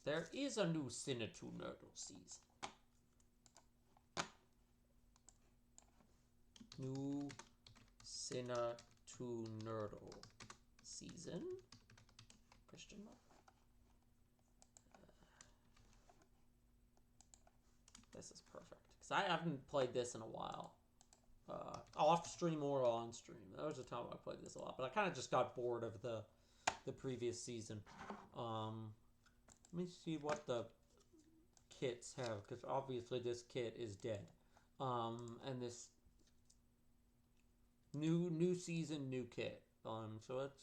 There is a new cine2nerdle season. New cine2nerdle season? Question mark? This is perfect. Because I haven't played this in a while. Off stream or on stream. There was a time I played this a lot, but I kind of just got bored of the previous season. Let me see what the kits have, because obviously this kit is dead. And this new season, new kit. So let's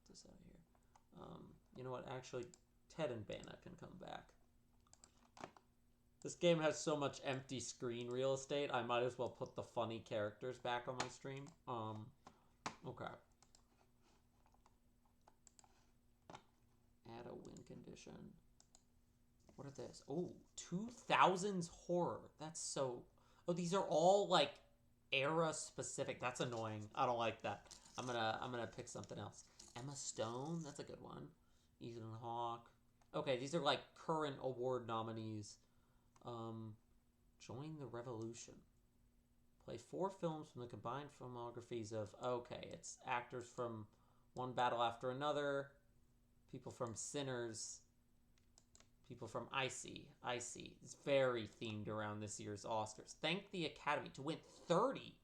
get this out of here. You know what? Actually, Ted and Bana can come back. This game has so much empty screen real estate, I might as well put the funny characters back on my stream. Okay. Add a win condition. What are this? Oh, 2000s horror. That's so... Oh, these are all, like, era specific. That's annoying. I don't like that. I'm gonna pick something else. Emma Stone. That's a good one. Ethan Hawke. Okay, these are, like, current award nominees. Join the Revolution. Play 4 films from the combined filmographies of... Okay, it's actors from One Battle After Another, people from Sinners, people from Icy. It's very themed around this year's Oscars. Thank the Academy to win 30.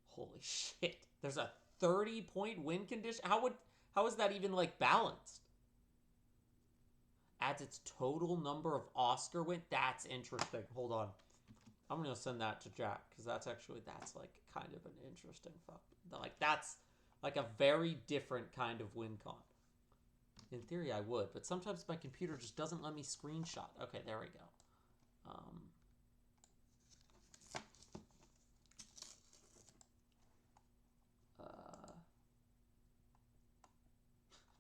Holy shit. There's a 30-point win condition? How is that even, like, balanced? Adds its total number of Oscar wins. That's interesting. Hold on. I'm going to send that to Jack, because that's like kind of an interesting fuck. Like, that's like a very different kind of WinCon. In theory, I would, but sometimes my computer just doesn't let me screenshot. Okay, there we go.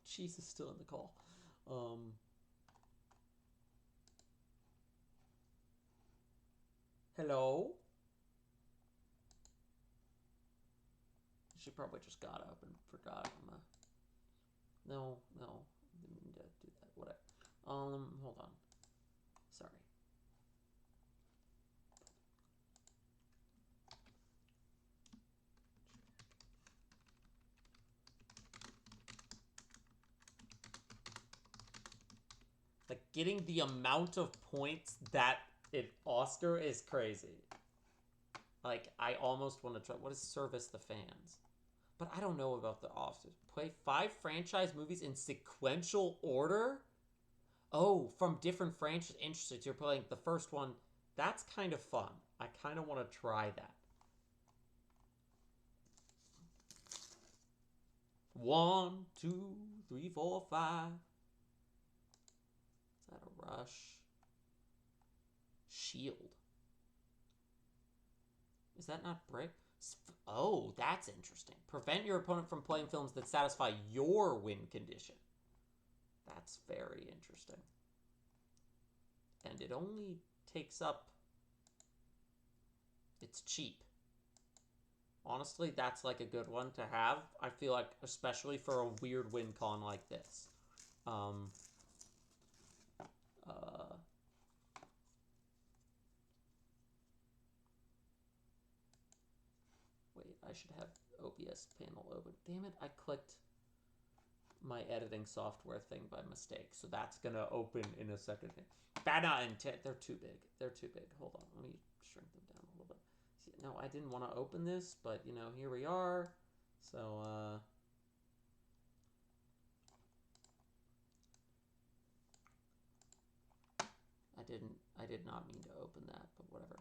Cheese is still in the call. Hello? She probably just got up and forgot. No, didn't mean to do that. Whatever. Hold on. Sorry. Like, getting the amount of points that an Oscar is crazy. Like, I almost want to try... What is Service the Fans? But I don't know about the Oscars. Play 5 franchise movies in sequential order? Oh, from different franchises. Interesting. So you're playing the first one. That's kind of fun. I kind of want to try that. 1, 2, 3, 4, 5. Is that a Rush? Shield. Is that not Brick? Oh, that's interesting. Prevent your opponent from playing films that satisfy your win condition. That's very interesting. And it only takes up... It's cheap. Honestly, that's like a good one to have. I feel like, especially for a weird WinCon like this. Wait, I should have OBS panel open. Damn it, I clicked my editing software thing by mistake. So that's going to open in a second. Bana and Ted, they're too big. They're too big. Hold on, let me shrink them down a little bit. See, no, I didn't want to open this, but, you know, here we are. So, I did not mean to open that, but whatever.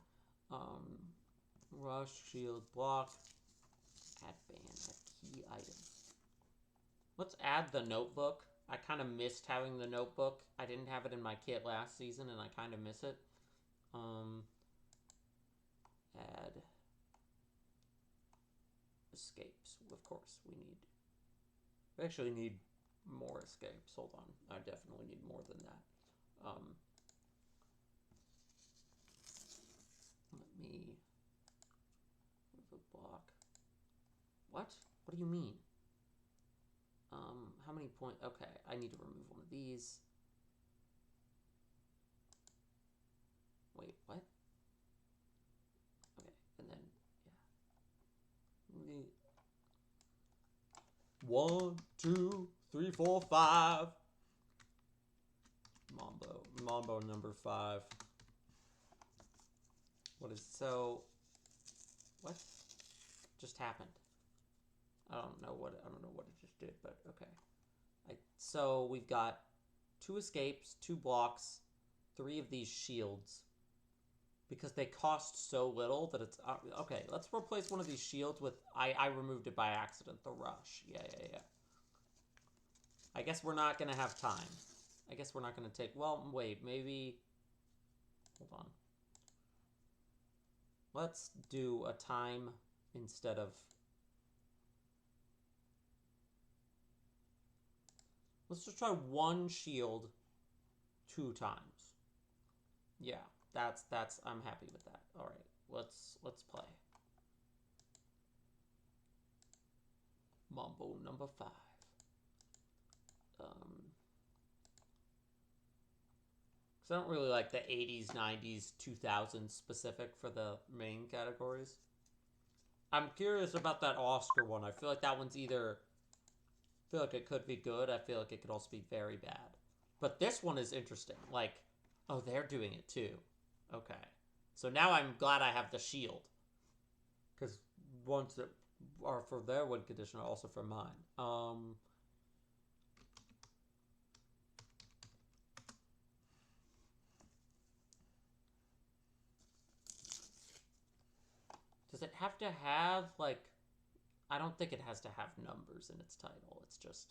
Rush, shield, block, add ban, add key item. Let's add the notebook. I kind of missed having the notebook. I didn't have it in my kit last season, and I kind of miss it. Add escapes. Of course, we actually need more escapes. Hold on. I definitely need more than that. Let me move a block. What? What do you mean? How many points? Okay, I need to remove one of these. Wait, what? Okay, and then, yeah. 1, 2, 3, 4, 5. Mambo number 5. What just happened? I don't know what it just did, but okay. So we've got 2 escapes, 2 blocks, 3 of these shields. Because they cost so little that it's... okay, let's replace one of these shields with... I removed it by accident, the rush. Yeah. I guess we're not going to have time. I guess we're not going to take... Well, wait, maybe... Hold on. Let's do a time instead of... Let's just try 1 shield 2 times. Yeah, that's I'm happy with that. All right, let's play. Mambo number 5. Because I don't really like the 80s, 90s, 2000s specific for the main categories. I'm curious about that Oscar one. I feel like that one's either... I feel like it could be good. I feel like it could also be very bad. But this one is interesting. Like, oh, they're doing it too. Okay. So now I'm glad I have the shield. Because ones that are for their win condition are also for mine. Does it have to have, like... I don't think it has to have numbers in its title. It's just...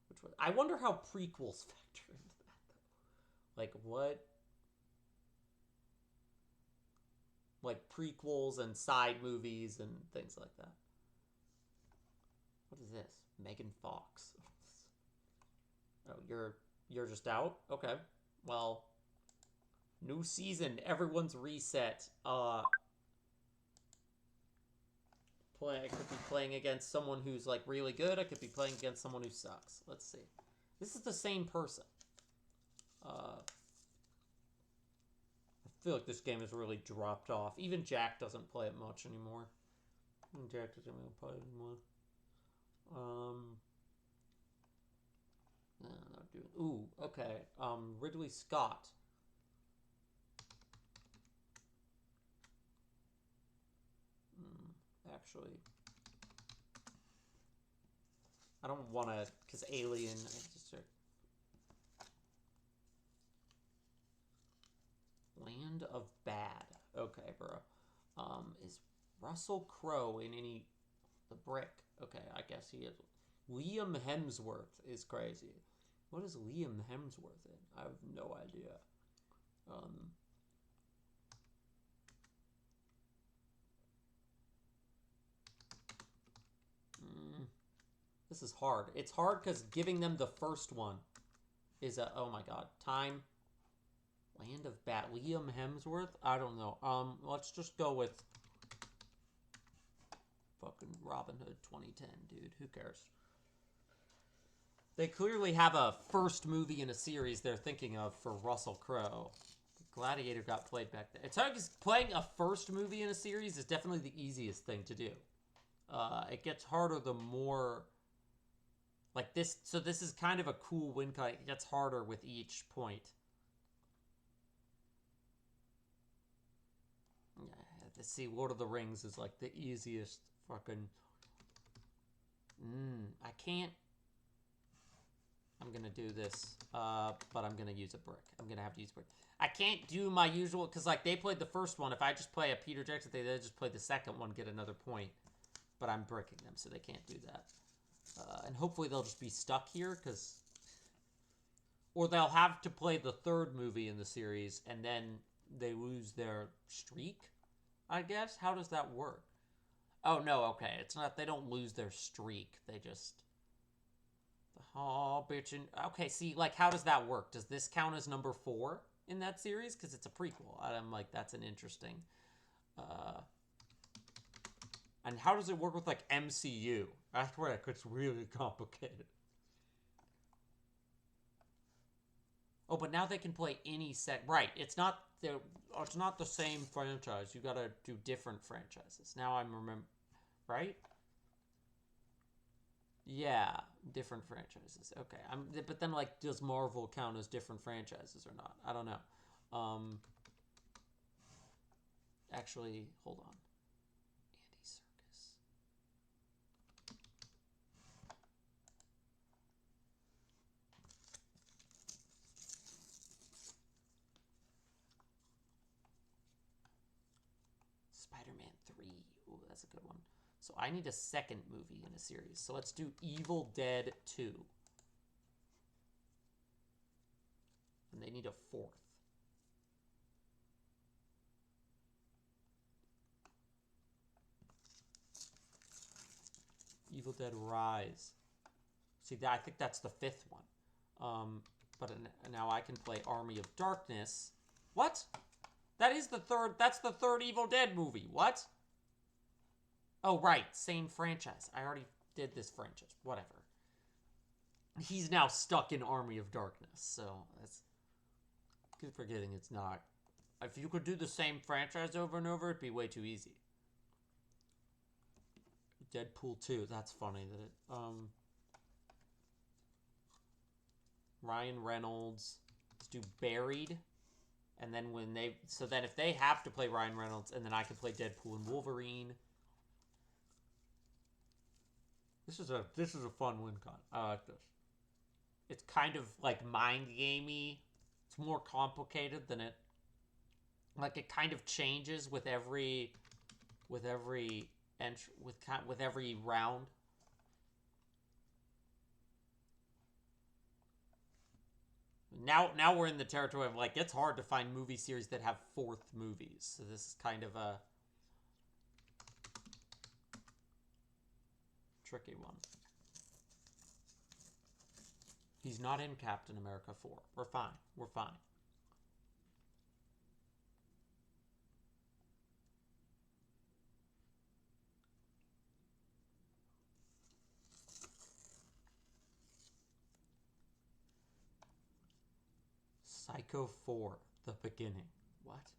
which one? I wonder how prequels factor into that, though. Like, what... like prequels and side movies and things like that. What is this? Megan Fox. Oh, you're just out? Okay. Well, new season. Everyone's reset. I could be playing against someone who's like really good. I could be playing against someone who sucks. Let's see. This is the same person. I feel like this game has really dropped off. Even Jack doesn't play it much anymore. Jack doesn't really play it anymore. No, not doing. Ooh, okay. Ridley Scott. Actually, I don't want to, because Alien. Land of Bad. Okay, bro. Is Russell Crowe in any... The Brick. Okay, I guess he is. Liam Hemsworth is crazy. What is Liam Hemsworth in? I have no idea. This is hard. It's hard because giving them the first one is a... Oh my god. Time. Land of Bad. Liam Hemsworth? I don't know. Let's just go with... fucking Robin Hood 2010, dude. Who cares? They clearly have a first movie in a series they're thinking of for Russell Crowe. Gladiator got played back then. It's hard because playing a first movie in a series is definitely the easiest thing to do. It gets harder the more... like this... So this is kind of a cool win cut. It gets harder with each point. Let's see, Lord of the Rings is like the easiest fucking... I can't... I'm gonna do this, but I'm gonna use a brick. I'm gonna have to use a brick. I can't do my usual, because like they played the first one. If I just play a Peter Jackson, they just play the second one, get another point. But I'm bricking them, so they can't do that. And hopefully they'll just be stuck here, because... or they'll have to play the third movie in the series, and then they lose their streak, I guess? How does that work? Oh, no, okay. It's not... they don't lose their streak. They just... oh, bitchin'. Okay, see, like, how does that work? Does this count as number 4 in that series? Because it's a prequel. I'm like, that's an interesting... and how does it work with, like, MCU? That's where it gets really complicated. Oh, but now they can play any set. Right, it's not the same franchise. You gotta do different franchises. Now I'm remember, right? Yeah, different franchises. Okay, but then like, does Marvel count as different franchises or not? I don't know. Actually, hold on. Andy Serkis. Spider-Man 3. Ooh, that's a good one. So I need a second movie in a series. So let's do Evil Dead 2. And they need a fourth. Evil Dead Rise. See, I think that's the fifth one. But now I can play Army of Darkness. What? That's the third Evil Dead movie. What? Oh, right. Same franchise. I already did this franchise. Whatever. He's now stuck in Army of Darkness. So, that's... keep forgetting it's not. If you could do the same franchise over and over, it'd be way too easy. Deadpool 2. That's funny that it... Ryan Reynolds. Let's do Buried. And then if they have to play Ryan Reynolds, and then I can play Deadpool and Wolverine. This is a fun WinCon. I like this. It's kind of like mind gamey. It's more complicated than it. Like, it kind of changes with every round. Now we're in the territory of, like, it's hard to find movie series that have fourth movies. So this is kind of a tricky one. He's not in Captain America 4. We're fine. We're fine. Psycho 4, The Beginning. What?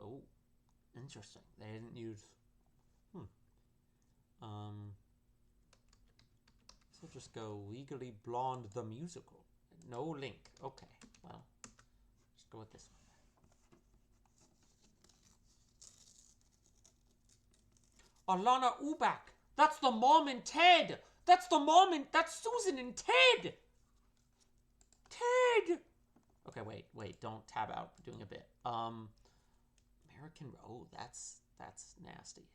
Oh, interesting. They didn't use... So just go Legally Blonde the Musical. No link. Okay, well, just go with this one. Alana Ubach! That's the mom and Ted! That's Susan and Ted! Ted! Okay, wait, don't tab out. We're doing a bit. American... Oh, that's nasty.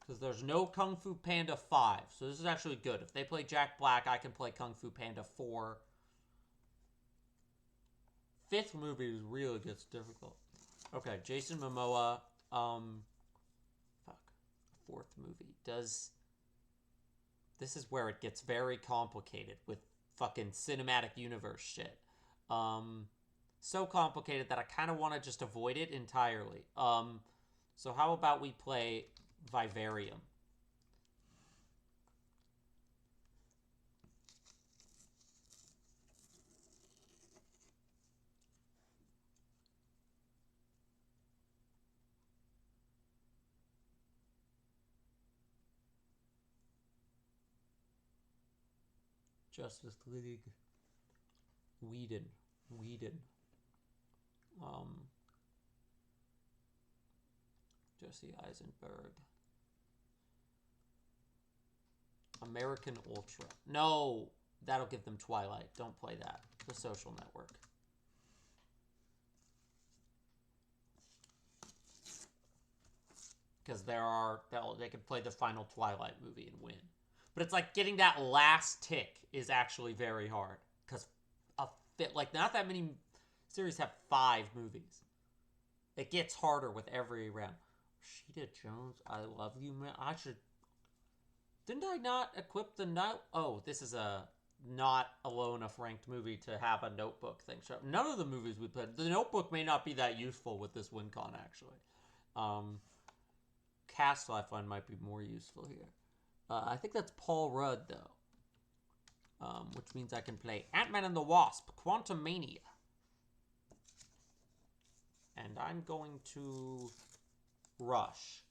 Because there's no Kung Fu Panda 5. So this is actually good. If they play Jack Black, I can play Kung Fu Panda 4. Fifth movie really gets difficult. Okay, Jason Momoa. Fourth movie. This is where it gets very complicated with fucking cinematic universe shit. So complicated that I kind of want to just avoid it entirely. So how about we play Vivarium? Justice League. Whedon. Jesse Eisenberg. American Ultra. No, that'll give them Twilight. Don't play that. The Social Network. Because they could play the final Twilight movie and win. But it's like getting that last tick is actually very hard. Because not that many series have 5 movies. It gets harder with every round. Rashida Jones, I love you, man. Didn't I not equip the note? Oh, this is not a low enough ranked movie to have a notebook thing show up. None of the movies we played. The notebook may not be that useful with this WinCon, actually. cast lifeline might be more useful here. I think that's Paul Rudd, though. Which means I can play Ant-Man and the Wasp, Quantumania. And I'm going to rush.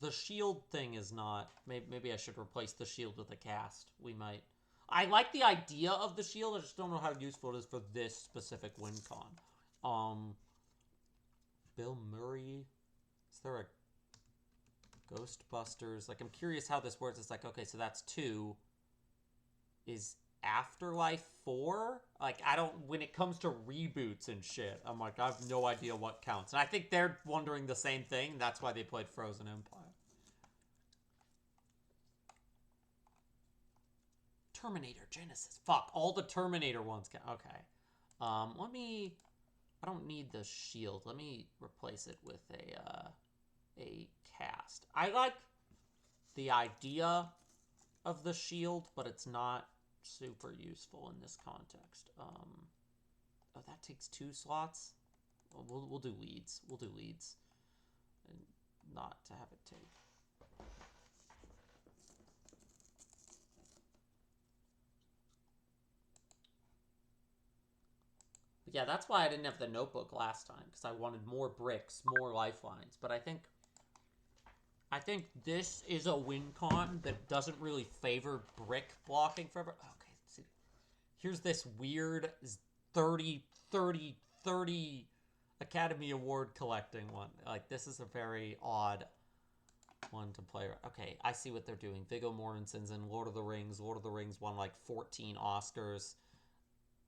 The shield thing is not... Maybe I should replace the shield with a cast. We might... I like the idea of the shield. I just don't know how useful it is for this specific WinCon. Bill Murray. Is there a Ghostbusters? Like, I'm curious how this works. It's like, okay, so that's 2. Is Afterlife 4? Like, I don't... When it comes to reboots and shit, I'm like, I have no idea what counts. And I think they're wondering the same thing. That's why they played Frozen Empire. Terminator Genesis. Fuck, all the Terminator ones count. Okay. Let me... I don't need the shield. Let me replace it with a cast. I like the idea of the shield, but it's not super useful in this context. Oh, that takes 2 slots? We'll do leads. We'll do leads. And not to have it take. Yeah, that's why I didn't have the notebook last time, because I wanted more bricks, more lifelines. But I think this is a WinCon that doesn't really favor brick blocking forever. Okay, see, here's this weird 30 Academy Award collecting one. Like, this is a very odd one to play. Okay, I see what they're doing. Viggo Mortensen's in Lord of the Rings. Lord of the Rings won like 14 Oscars.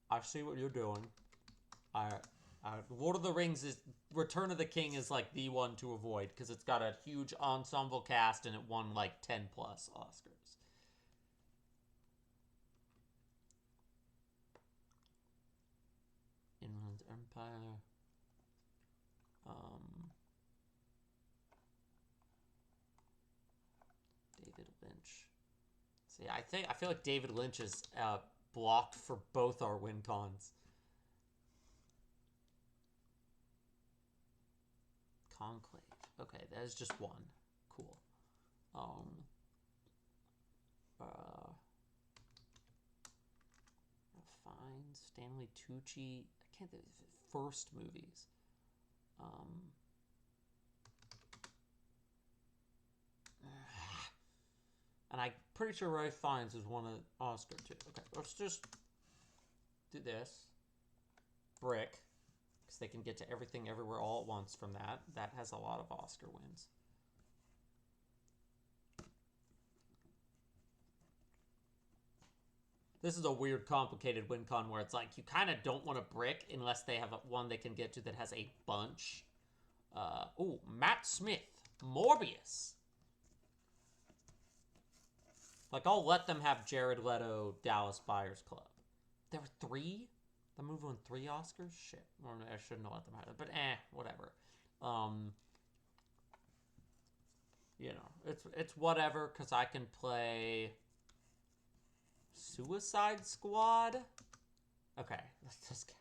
I see what you're doing. Lord of the Rings is... Return of the King is like the one to avoid because it's got a huge ensemble cast and it won like 10 plus Oscars. Inland Empire. David Lynch. See, I feel like David Lynch is blocked for both our WinCons. Conclave. Okay, that is just one. Cool. Fine. Stanley Tucci. I can't think of the first movies. And I'm pretty sure Ralph Fiennes has won an Oscar too. Okay, let's just do this. Brick. Because they can get to everything everywhere all at once from that. That has a lot of Oscar wins. This is a weird, complicated WinCon where it's like you kind of don't want a brick unless they have one they can get to that has a bunch. Oh, Matt Smith. Morbius. Like, I'll let them have Jared Leto, Dallas Buyers Club. There were 3? The movie won 3 Oscars? Shit. Or I shouldn't have let them have it. But whatever. You know, it's whatever, because I can play Suicide Squad? Okay, let's just count.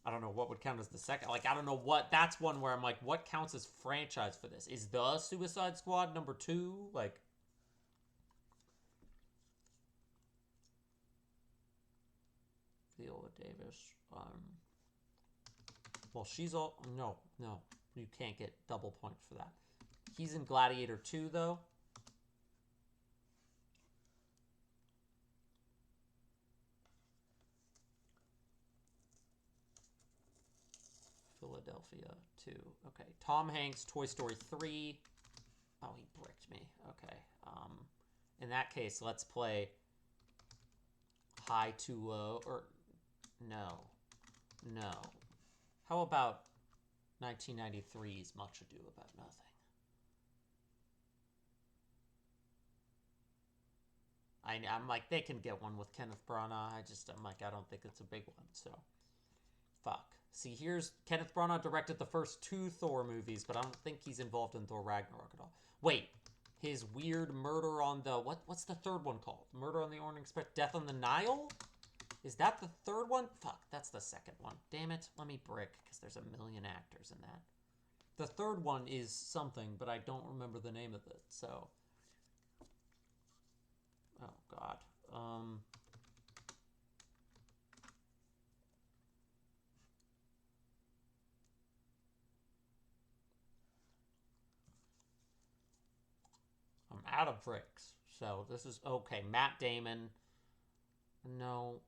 I don't know what would count as the second. Like, I don't know what... That's one where I'm like, what counts as franchise for this? Is the Suicide Squad number 2? Like... Viola Davis. Well, she's all... No. You can't get double points for that. He's in Gladiator 2, though. Philadelphia 2. Okay. Tom Hanks, Toy Story 3. Oh, he bricked me. Okay. In that case, let's play High to Low. Or... No. How about 1993's Much Ado About Nothing? I'm like, they can get one with Kenneth Branagh. I'm like, I don't think it's a big one, so. Fuck. See, here's Kenneth Branagh directed the first 2 Thor movies, but I don't think he's involved in Thor Ragnarok at all. Wait. His weird murder on the... What's the third one called? Murder on the Orient Express? Death on the Nile? Is that the third one? Fuck, that's the second one. Damn it. Let me brick, because there's a million actors in that. The third one is something, but I don't remember the name of it, so... Oh, God. I'm out of bricks. So this is... Okay, Matt Damon. No.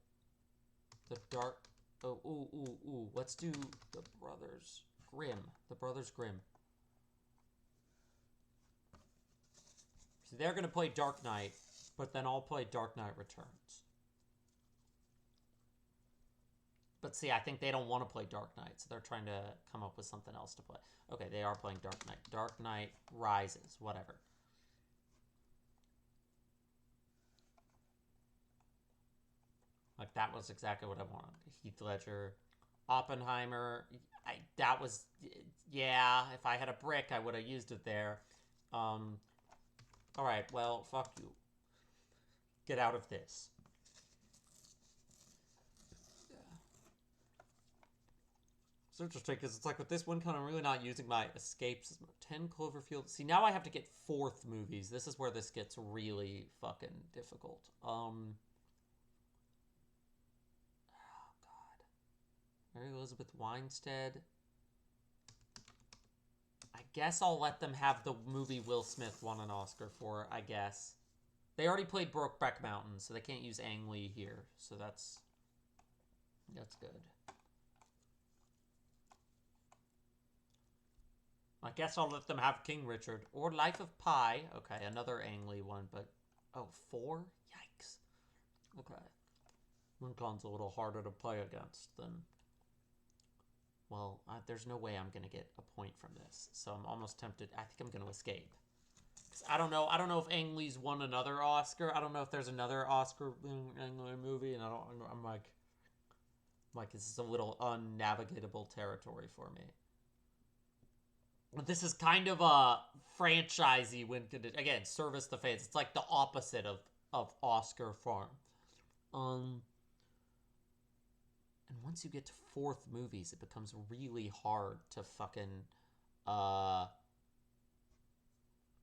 The Dark... Oh, ooh. Let's do the Brothers Grimm. The Brothers Grimm. So they're going to play Dark Knight, but then I'll play Dark Knight Returns. But see, I think they don't want to play Dark Knight, so they're trying to come up with something else to play. Okay, they are playing Dark Knight. Dark Knight Rises, whatever. Like, that was exactly what I wanted. Heath Ledger, Oppenheimer. That was, yeah, if I had a brick, I would have used it there. Alright, well, fuck you. Get out of this. It's interesting, because it's like with this WinCon, I'm really not using my escapes. 10 Cloverfield. See, now I have to get 4th movies. This is where this gets really fucking difficult. Oh, God. Mary Elizabeth Winstead. I guess I'll let them have the movie Will Smith won an Oscar for, I guess. They already played Brokeback Mountain, so they can't use Ang Lee here. So that's good. I guess I'll let them have King Richard. Or Life of Pi. Okay, another Ang Lee one, but... Oh, 4? Yikes. Okay. WinCon's a little harder to play against than... Well, there's no way I'm going to get a point from this. So I'm almost tempted. I think I'm going to escape. I don't know. I don't know if Ang Lee's won another Oscar. I don't know if there's another Oscar Ang Lee movie, and I'm like, this is a little unnavigatable territory for me. But this is kind of a franchisey when again service the fans. It's like the opposite of Oscar farm. And once you get to 4th movies, it becomes really hard to fucking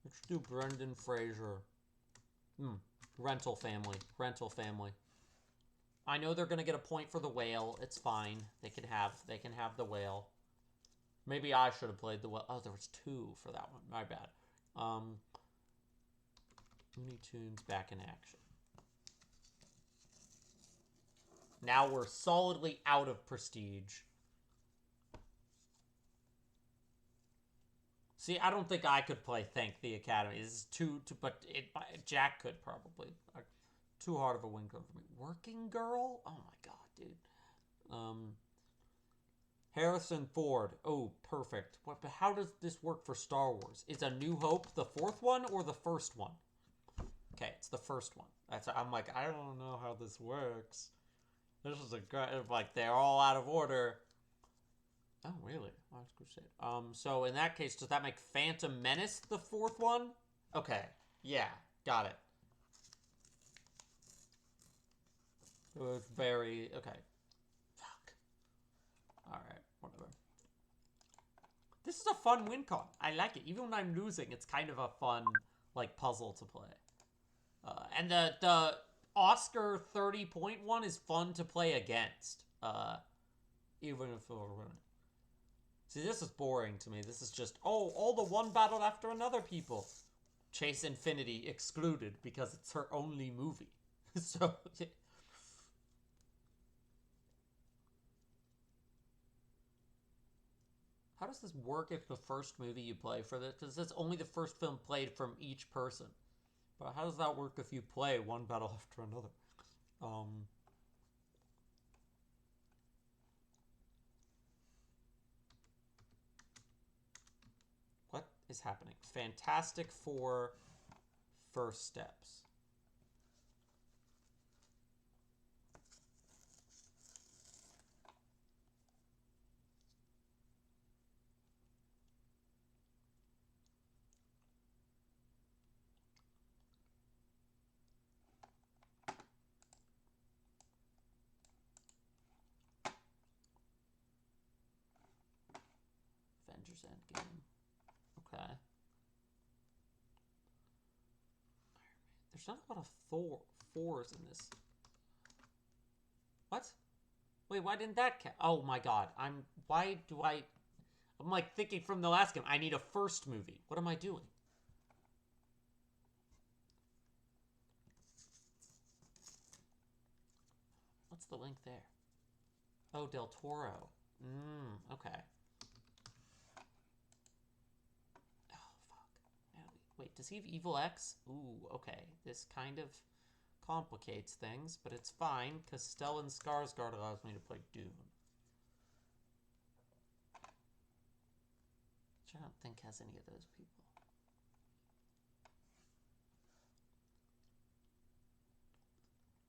let's do Brendan Fraser. Rental Family. I know they're gonna get a point for The Whale. It's fine. They can have The Whale. Maybe I should have played The Whale. Oh, there was 2 for that one. My bad. Looney Tunes back in action. Now we're solidly out of prestige. See, I don't think I could play Thank the Academy. This is but Jack could probably. Too hard of a win code for me. Working Girl? Oh my god, dude. Harrison Ford. Oh, perfect. But how does this work for Star Wars? Is A New Hope the 4th one or the 1st one? Okay, it's the 1st one. I'm like, I don't know how this works. This is like, they're all out of order. Oh, really? Last Crusade. So in that case, does that make Phantom Menace the 4th one? Okay. Yeah, got it. It was very... Okay. Fuck. Alright, whatever. This is a fun WinCon. I like it. Even when I'm losing, it's kind of a fun, like, puzzle to play. And the Oscar 30-point one is fun to play against. Even if we're winning. See, this is boring to me. This is just, all the one battle after another people. Chase Infinity excluded because it's her only movie. So, yeah. How does this work if the first movie you play for this? Because it's only the first film played from each person. But how does that work if you play one battle after another? What is happening? Fantastic Four First Steps. Avengers Endgame. Okay. There's not a lot of fours in this. What? Wait, why didn't that count? Oh my god. I'm like thinking from the last game, I need a first movie. What am I doing? What's the link there? Oh, Del Toro. Okay. Oh, fuck. Wait, does he have Evil X? Ooh, okay. This kind of complicates things, but it's fine, because Stellan Skarsgård allows me to play Dune. Which I don't think has any of those people.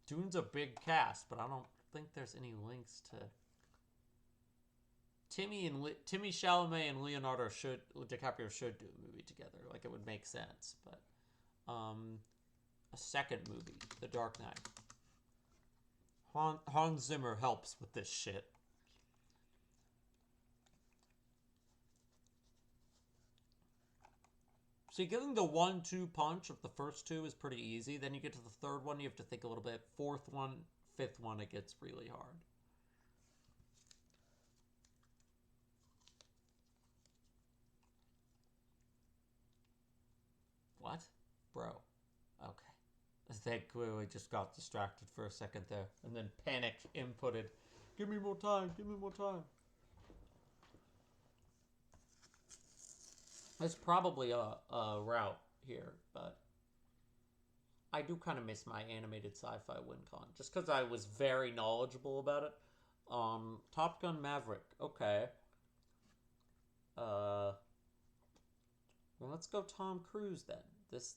Dune's a big cast, but I don't think there's any links to... Timmy Chalamet and Leonardo DiCaprio should do a movie together. Like, it would make sense, but... a second movie, The Dark Knight. Hans Zimmer helps with this shit. See, getting the 1-2 punch of the first two is pretty easy. Then you get to the third one, you have to think a little bit. Fourth one, fifth one, it gets really hard. What? Bro. Okay. They clearly just got distracted for a second there. And then panicked, inputted. Give me more time, give me more time. There's probably a route here, but I do kind of miss my animated sci-fi WinCon, just because I was very knowledgeable about it. Top Gun Maverick, okay. Well, let's go Tom Cruise then. This,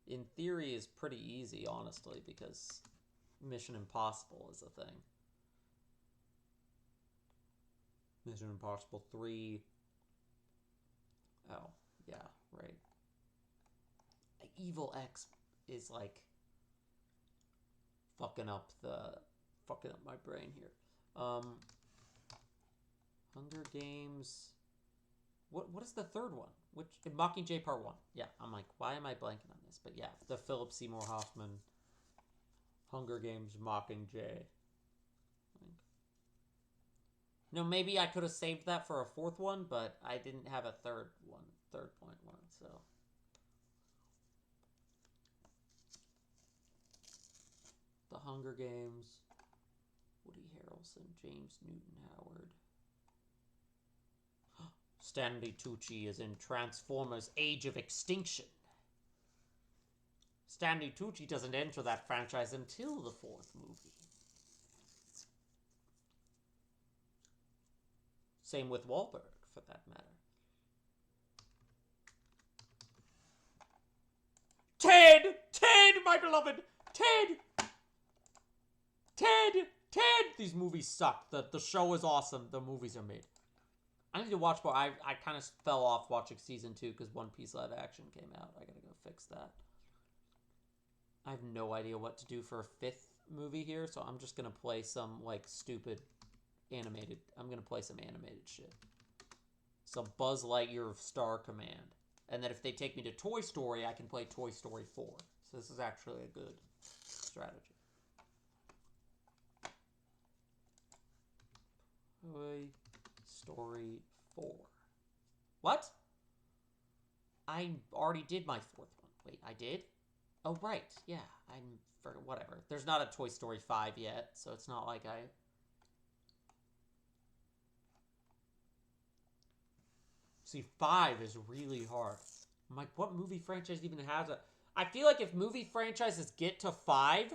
in theory, is pretty easy, honestly, because Mission Impossible is a thing. Mission Impossible 3... Oh, yeah, right. Evil X is like fucking up my brain here. Hunger Games. What is the third one? Which Mockingjay Part 1. Yeah, I'm like, why am I blanking on this? But yeah, the Philip Seymour Hoffman Hunger Games Mockingjay. No, maybe I could have saved that for a fourth one, but I didn't have a third point one, so. The Hunger Games, Woody Harrelson, James Newton Howard. Stanley Tucci is in Transformers Age of Extinction. Stanley Tucci doesn't enter that franchise until the fourth movie. Same with Wahlberg, for that matter. Ted! Ted, my beloved! Ted! Ted! Ted! These movies suck. The show is awesome. The movies are made. I need to watch more. I kind of fell off watching season 2 because One Piece live action came out. I gotta go fix that. I have no idea what to do for a fifth movie here, so I'm just gonna play some, like, stupid animated. I'm gonna play some animated shit. Some Buzz Lightyear of Star Command. And then if they take me to Toy Story, I can play Toy Story 4. So this is actually a good strategy. Toy Story 4. What? I already did my fourth one. Wait, I did? Oh, right. Yeah, whatever. There's not a Toy Story 5 yet, so it's not like I... See, 5 is really hard. I'm like, what movie franchise even has a... I feel like if movie franchises get to 5,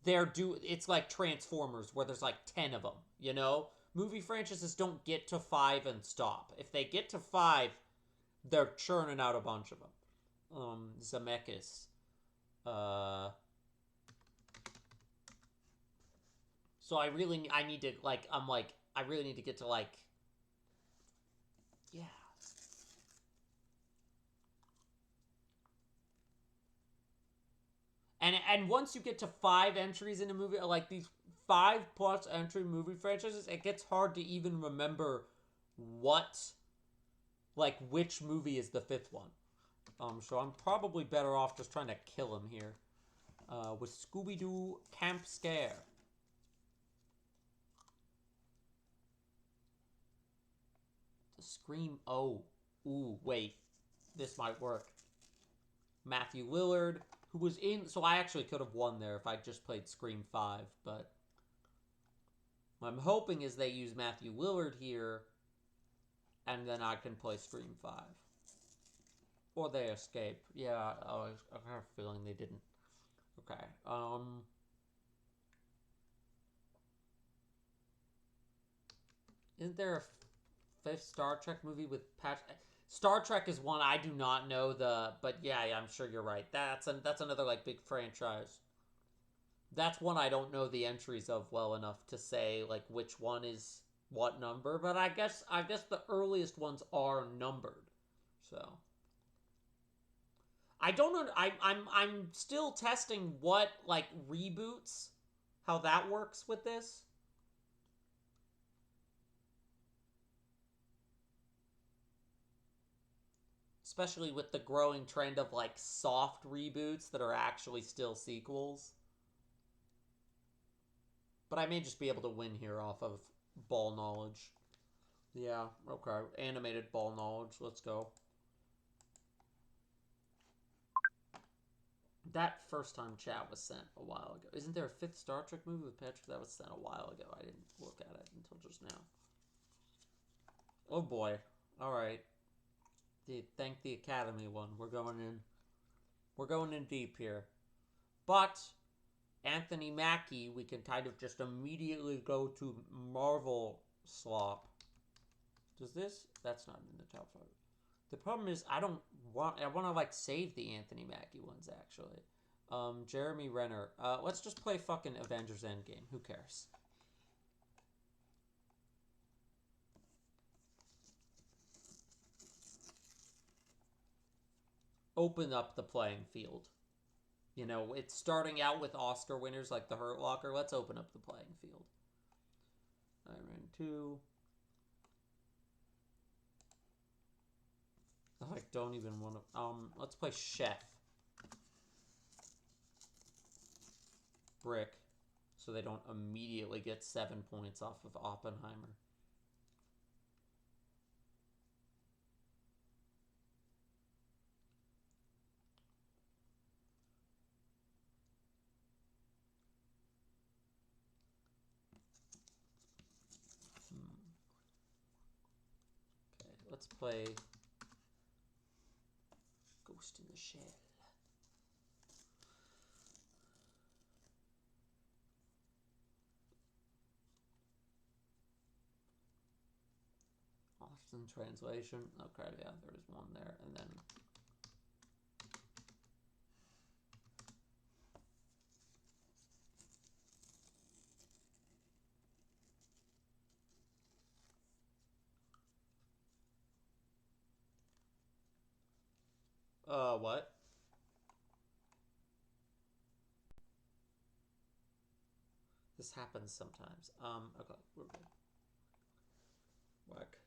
it's like Transformers, where there's like 10 of them, you know? Movie franchises don't get to 5 and stop. If they get to 5, they're churning out a bunch of them. Zemeckis. So I really need to, like, I really need to get to, like... Yeah. And once you get to 5 entries in a movie, like these 5+ entry movie franchises, it gets hard to even remember what like, which movie is the fifth one. So I'm probably better off just trying to kill him here. With Scooby-Doo Camp Scare. The Scream. Oh. Ooh, wait. This might work. Matthew Lillard, who was in... So I actually could have won there if I just played Scream 5, but... what I'm hoping is they use Matthew Lillard here, and then I can play Scream 5. Or they escape. Yeah, I have a feeling they didn't. Okay, isn't there a fifth Star Trek movie with Patrick? Star Trek is one I do not know but yeah, I'm sure you're right. That's another like big franchise. That's one I don't know the entries of well enough to say like which one is what number, but I guess the earliest ones are numbered. So I don't know. I'm still testing what like reboots, how that works with this. Especially with the growing trend of like soft reboots that are actually still sequels. But I may just be able to win here off of ball knowledge. Yeah, okay. Animated ball knowledge. Let's go. That first time chat was sent a while ago. Isn't there a fifth Star Trek movie with Patrick? That was sent a while ago. I didn't look at it until just now. Oh boy. Alright. Thank the Academy one. We're going in deep here. But Anthony Mackie, we can kind of just immediately go to Marvel slop. Does this? That's not in the top 5. The problem is I want to like save the Anthony Mackie ones actually. Jeremy Renner. Let's just play fucking Avengers Endgame. Who cares? Open up the playing field. You know, it's starting out with Oscar winners like The Hurt Locker. Let's open up the playing field. Iron Man 2. I don't even want to... let's play Chef. Brick. So they don't immediately get 7 points off of Oppenheimer. Okay, let's play Ghost in the Shell. Lost in translation. Okay, yeah, there's one there. And then... what? This happens sometimes. Okay, we're good. Whack.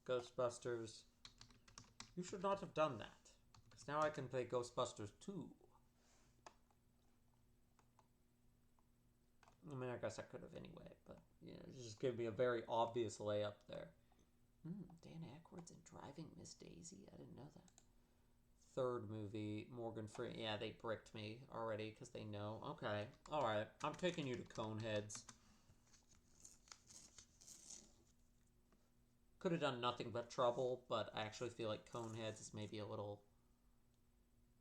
Ghostbusters. You should not have done that. Because now I can play Ghostbusters 2. I mean, I guess I could have anyway, but, you know, it just gave me a very obvious layup there. Dan Aykroyd's in Driving Miss Daisy? I didn't know that. Third movie, Morgan Freeman. Yeah, they bricked me already because they know. Okay, alright. I'm taking you to Coneheads. Could have done nothing but trouble, but I actually feel like Coneheads is maybe a little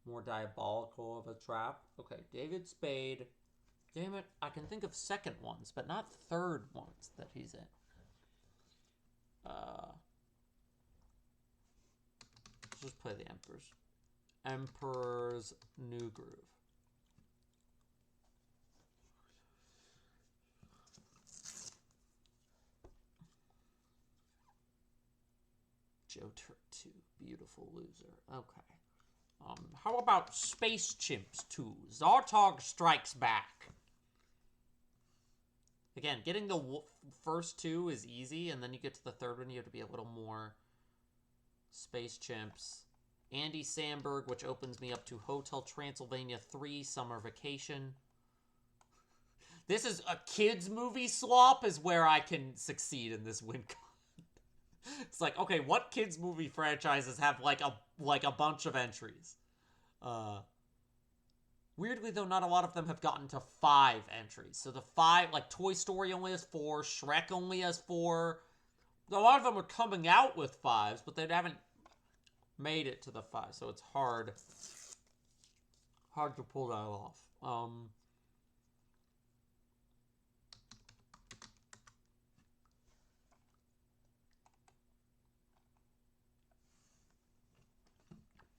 more diabolical of a trap. Okay, David Spade. Damn it, I can think of second ones, but not third ones that he's in. Let's just play the Emperor's New Groove. Joe Turk 2, Beautiful Loser. Okay. How about Space Chimps 2, Zartog Strikes Back? Again, getting the first two is easy, and then you get to the third one, you have to be a little more Space Chimps. Andy Samberg, which opens me up to Hotel Transylvania 3, Summer Vacation. This is a kids movie swap is where I can succeed in this WinCon. It's like, okay, what kids movie franchises have like a bunch of entries? Weirdly though, not a lot of them have gotten to 5 entries. So the 5, like Toy Story only has 4, Shrek only has 4. A lot of them are coming out with 5s, but they haven't made it to the 5, so it's hard to pull that off.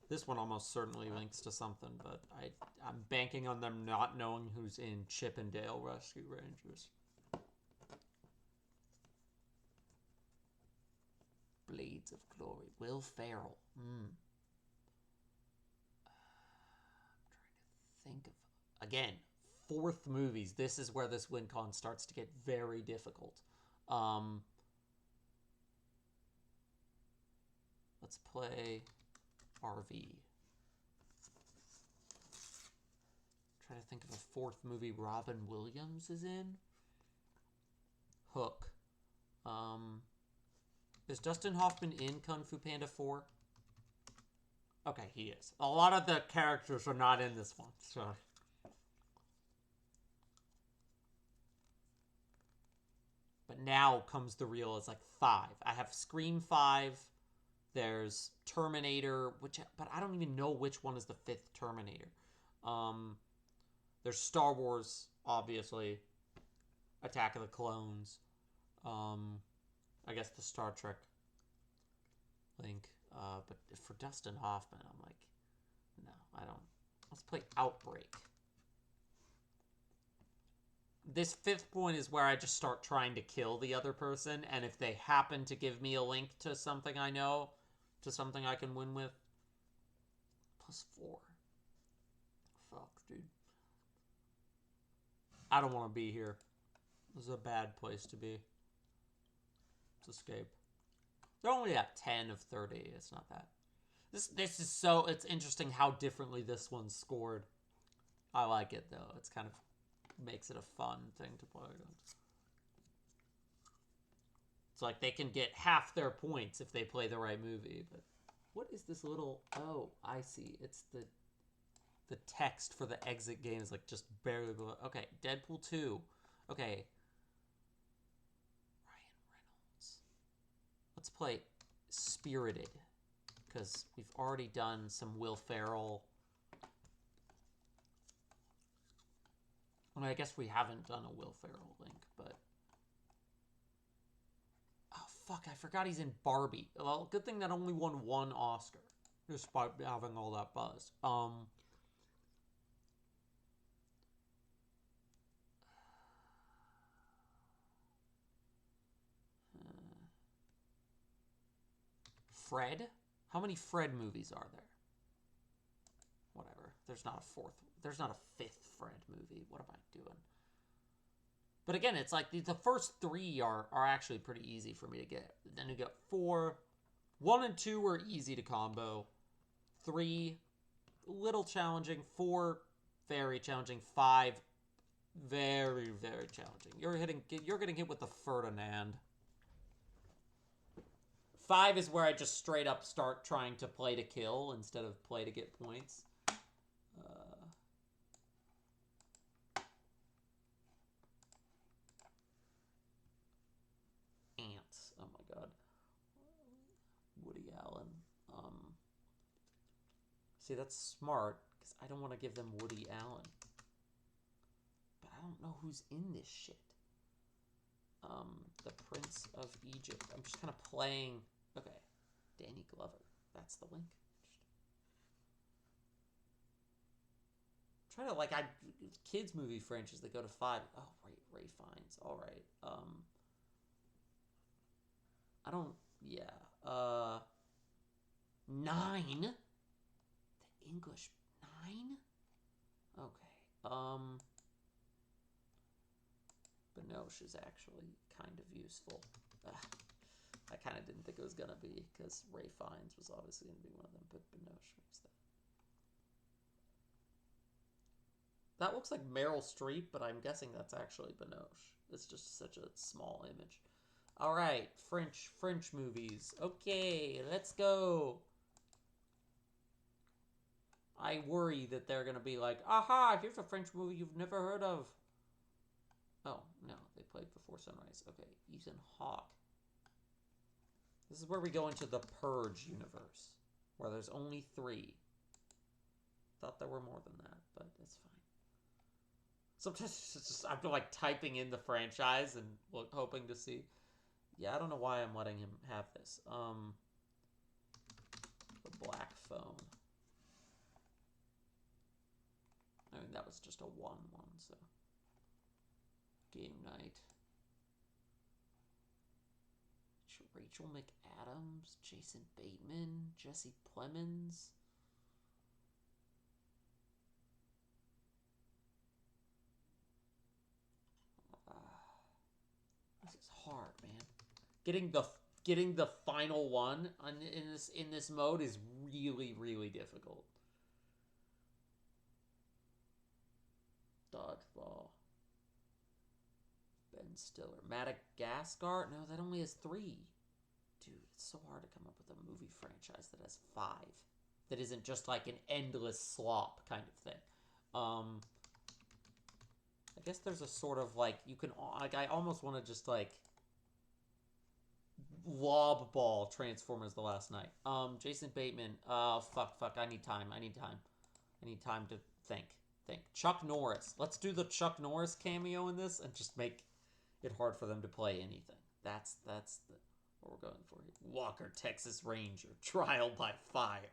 This one almost certainly links to something, but I'm banking on them not knowing who's in Chip and Dale Rescue Rangers. Blades of Glory. Will Ferrell. I'm trying to think of... Again, 4th movies. This is where this WinCon starts to get very difficult. Let's play... RV. Trying to think of a 4th movie Robin Williams is in. Hook. Is Dustin Hoffman in Kung Fu Panda 4? Okay, he is. A lot of the characters are not in this one, so... But now comes the real, it's like 5. I have Scream 5... There's Terminator, but I don't even know which one is the 5th Terminator. There's Star Wars, obviously. Attack of the Clones. I guess the Star Trek link. But for Dustin Hoffman, I'm like, no, I don't. Let's play Outbreak. This 5th point is where I just start trying to kill the other person, and if they happen to give me a link to something I know, to something I can win with. +4. Fuck, dude. I don't want to be here. This is a bad place to be. Let's escape. They're only at 10 of 30. It's not that. This is so... It's interesting how differently this one's scored. I like it, though. It's kind of... makes it a fun thing to play against. It's like they can get half their points if they play the right movie. But what is this little... Oh, I see. It's the text for the exit game is like just barely below. Okay, Deadpool 2. Okay. Ryan Reynolds. Let's play Spirited. Because we've already done some Will Ferrell. I mean, I guess we haven't done a Will Ferrell link, but... Oh, fuck, I forgot he's in Barbie. Well, good thing that only won 1 Oscar, despite having all that buzz. Fred? How many Fred movies are there? Whatever. There's not a 4th. There's not a 5th Fred movie. What am I doing? But again, it's like the first 3 are actually pretty easy for me to get. Then you get 4. 1 and 2 are easy to combo. 3, a little challenging. 4, very challenging. 5, very, very challenging. You're getting hit with the Ferdinand. 5 is where I just straight up start trying to play to kill instead of play to get points. Ants. Oh my god. Woody Allen. See, that's smart, because I don't want to give them Woody Allen. But I don't know who's in this shit. The Prince of Egypt. I'm just kind of playing... Okay. Danny Glover. That's the link. I'm trying to, like, kids movie franchises that go to 5. Oh, right. Ray Fiennes. All right. I don't... Yeah. 9? The English 9? Okay. Binoche is actually kind of useful. I kind of didn't think it was going to be, because Ray Fiennes was obviously going to be one of them, but Binoche makes that. That looks like Meryl Streep, but I'm guessing that's actually Binoche. It's just such a small image. All right, French movies. Okay, let's go. I worry that they're going to be like, aha, here's a French movie you've never heard of. Oh, no, they played Before Sunrise. Okay, Ethan Hawke. This is where we go into the Purge universe, where there's only 3. Thought there were more than that, but it's fine. Sometimes it's just, I'm like typing in the franchise and hoping to see. Yeah, I don't know why I'm letting him have this. The Black Phone. I mean, that was just a 1-1, so. Game Night. Rachel McAdams, Jason Bateman, Jesse Plemons. This is hard, man. Getting the final one in this mode is really difficult. Dodgeball. Ben Stiller. Madagascar? No, that only has 3. Dude, it's so hard to come up with a movie franchise that has 5. That isn't just like an endless slop kind of thing. I guess there's a sort of like, you can, like, I almost want to just like lob ball Transformers The Last Night. Jason Bateman. Fuck. I need time to think. Chuck Norris. Let's do the Chuck Norris cameo in this and just make it hard for them to play anything. That's what we're going for here. Walker, Texas Ranger. Trial by Fire.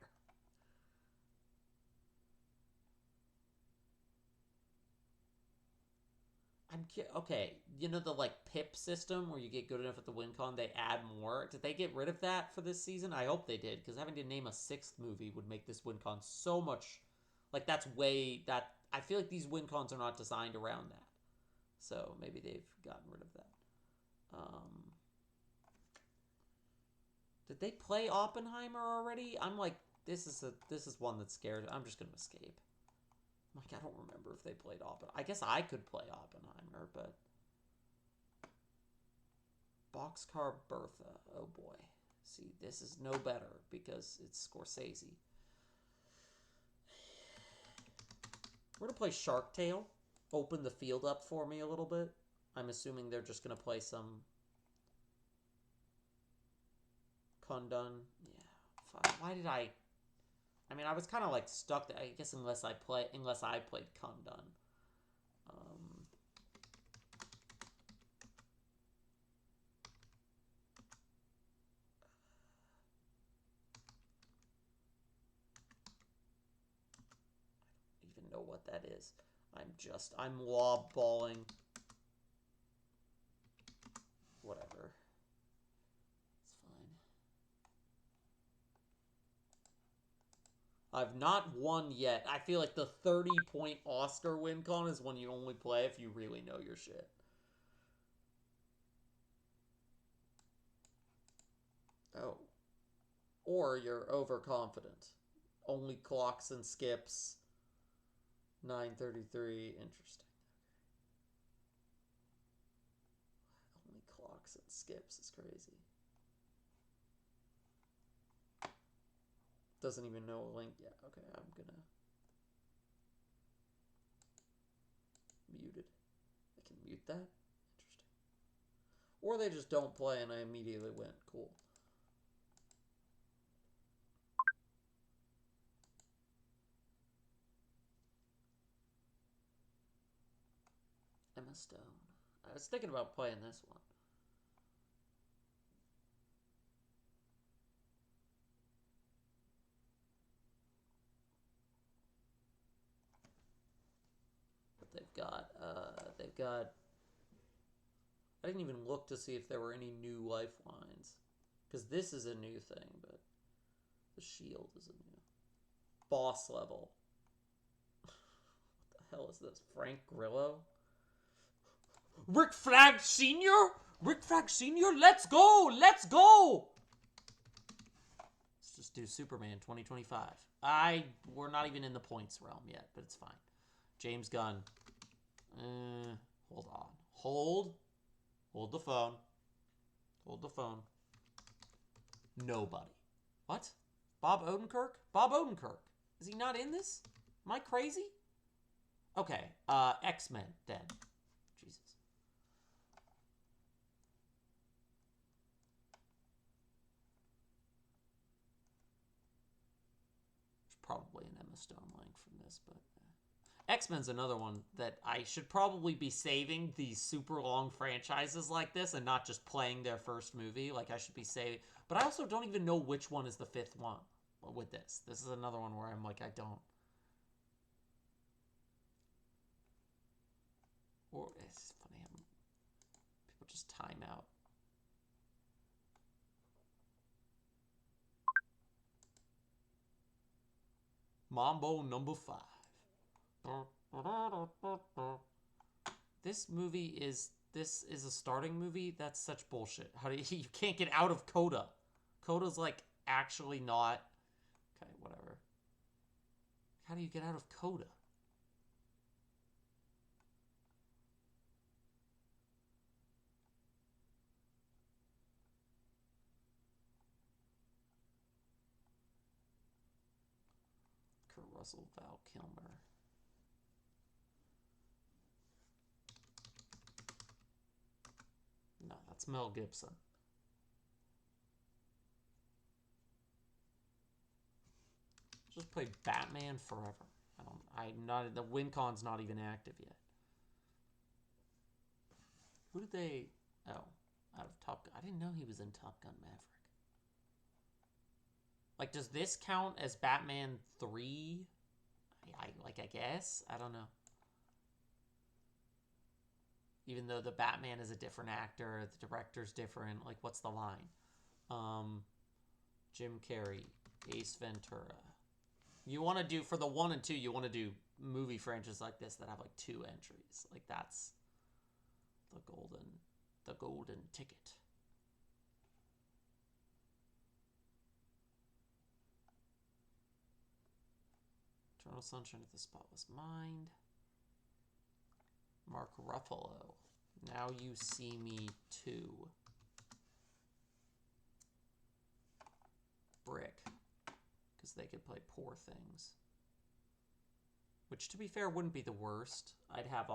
Okay, you know the like PIP system where you get good enough at the WinCon, they add more. Did they get rid of that for this season? I hope they did, because having to name a 6th movie would make this WinCon so much, like, that's way, that, I feel like these WinCons are not designed around that. So maybe they've gotten rid of that. Did they play Oppenheimer already? I'm like, this is one that's scared. I'm just gonna escape. I'm like, I don't remember if they played Oppenheimer. I guess I could play Oppenheimer, but Boxcar Bertha. Oh boy. See, this is no better because it's Scorsese. We're gonna play Shark Tale. Open the field up for me a little bit. I'm assuming they're just gonna play some Kundun. Yeah, fine. Why did I mean, I was kind of like stuck there. I guess unless I played Kundun. I don't even know what that is. I'm lob balling. Whatever. It's fine. I've not won yet. I feel like the 30-point Oscar WinCon is one you only play if you really know your shit. Oh. Or you're overconfident. Only clocks and skips. 933. Interesting. Only clocks and skips is crazy. Doesn't even know a link yet. Okay, I'm gonna mute it. I can mute that? Interesting. Or they just don't play and I immediately win. Cool. Emma Stone. I was thinking about playing this one. But they've got, I didn't even look to see if there were any new lifelines. Because this is a new thing, but the Shield is a new. Boss level. What the hell is this? Frank Grillo? Rick Flag Sr.? Rick Flag Sr., let's go! Let's go! Let's just do Superman 2025. We're not even in the points realm yet, but it's fine. James Gunn. Hold on. Hold the phone. Hold the phone. Nobody. What? Bob Odenkirk? Bob Odenkirk. Is he not in this? Am I crazy? Okay. X-Men, then. Jesus. There's probably an Emma Stone link from this, but... X-Men's another one that I should probably be saving these super long franchises like this and not just playing their first movie. Like, I should be saving... But I also don't even know which one is the fifth one with this. This is another one where I'm like, I don't... Or, it's funny, people just time out. Mambo number 5. This is a starting movie? That's such bullshit. How do you can't get out of Coda. Coda's like actually not... Okay, whatever. How do you get out of Coda? Kurt Russell, Val Kilmer. No, that's Mel Gibson. Just play Batman Forever. The WinCon's not even active yet. Who did they... Oh, out of Top Gun. I didn't know he was in Top Gun Maverick. Like, does this count as Batman 3? I guess? I don't know. Even though the Batman is a different actor, the director's different. Like, what's the line? Jim Carrey, Ace Ventura. You want to do, for the 1 and 2, you want to do movie franchises like this that have, like, 2 entries. Like, that's the golden ticket. Eternal Sunshine of the Spotless Mind. Mark Ruffalo. Now You See Me 2. Brick. Because they could play Poor Things. Which, to be fair, wouldn't be the worst. I'd have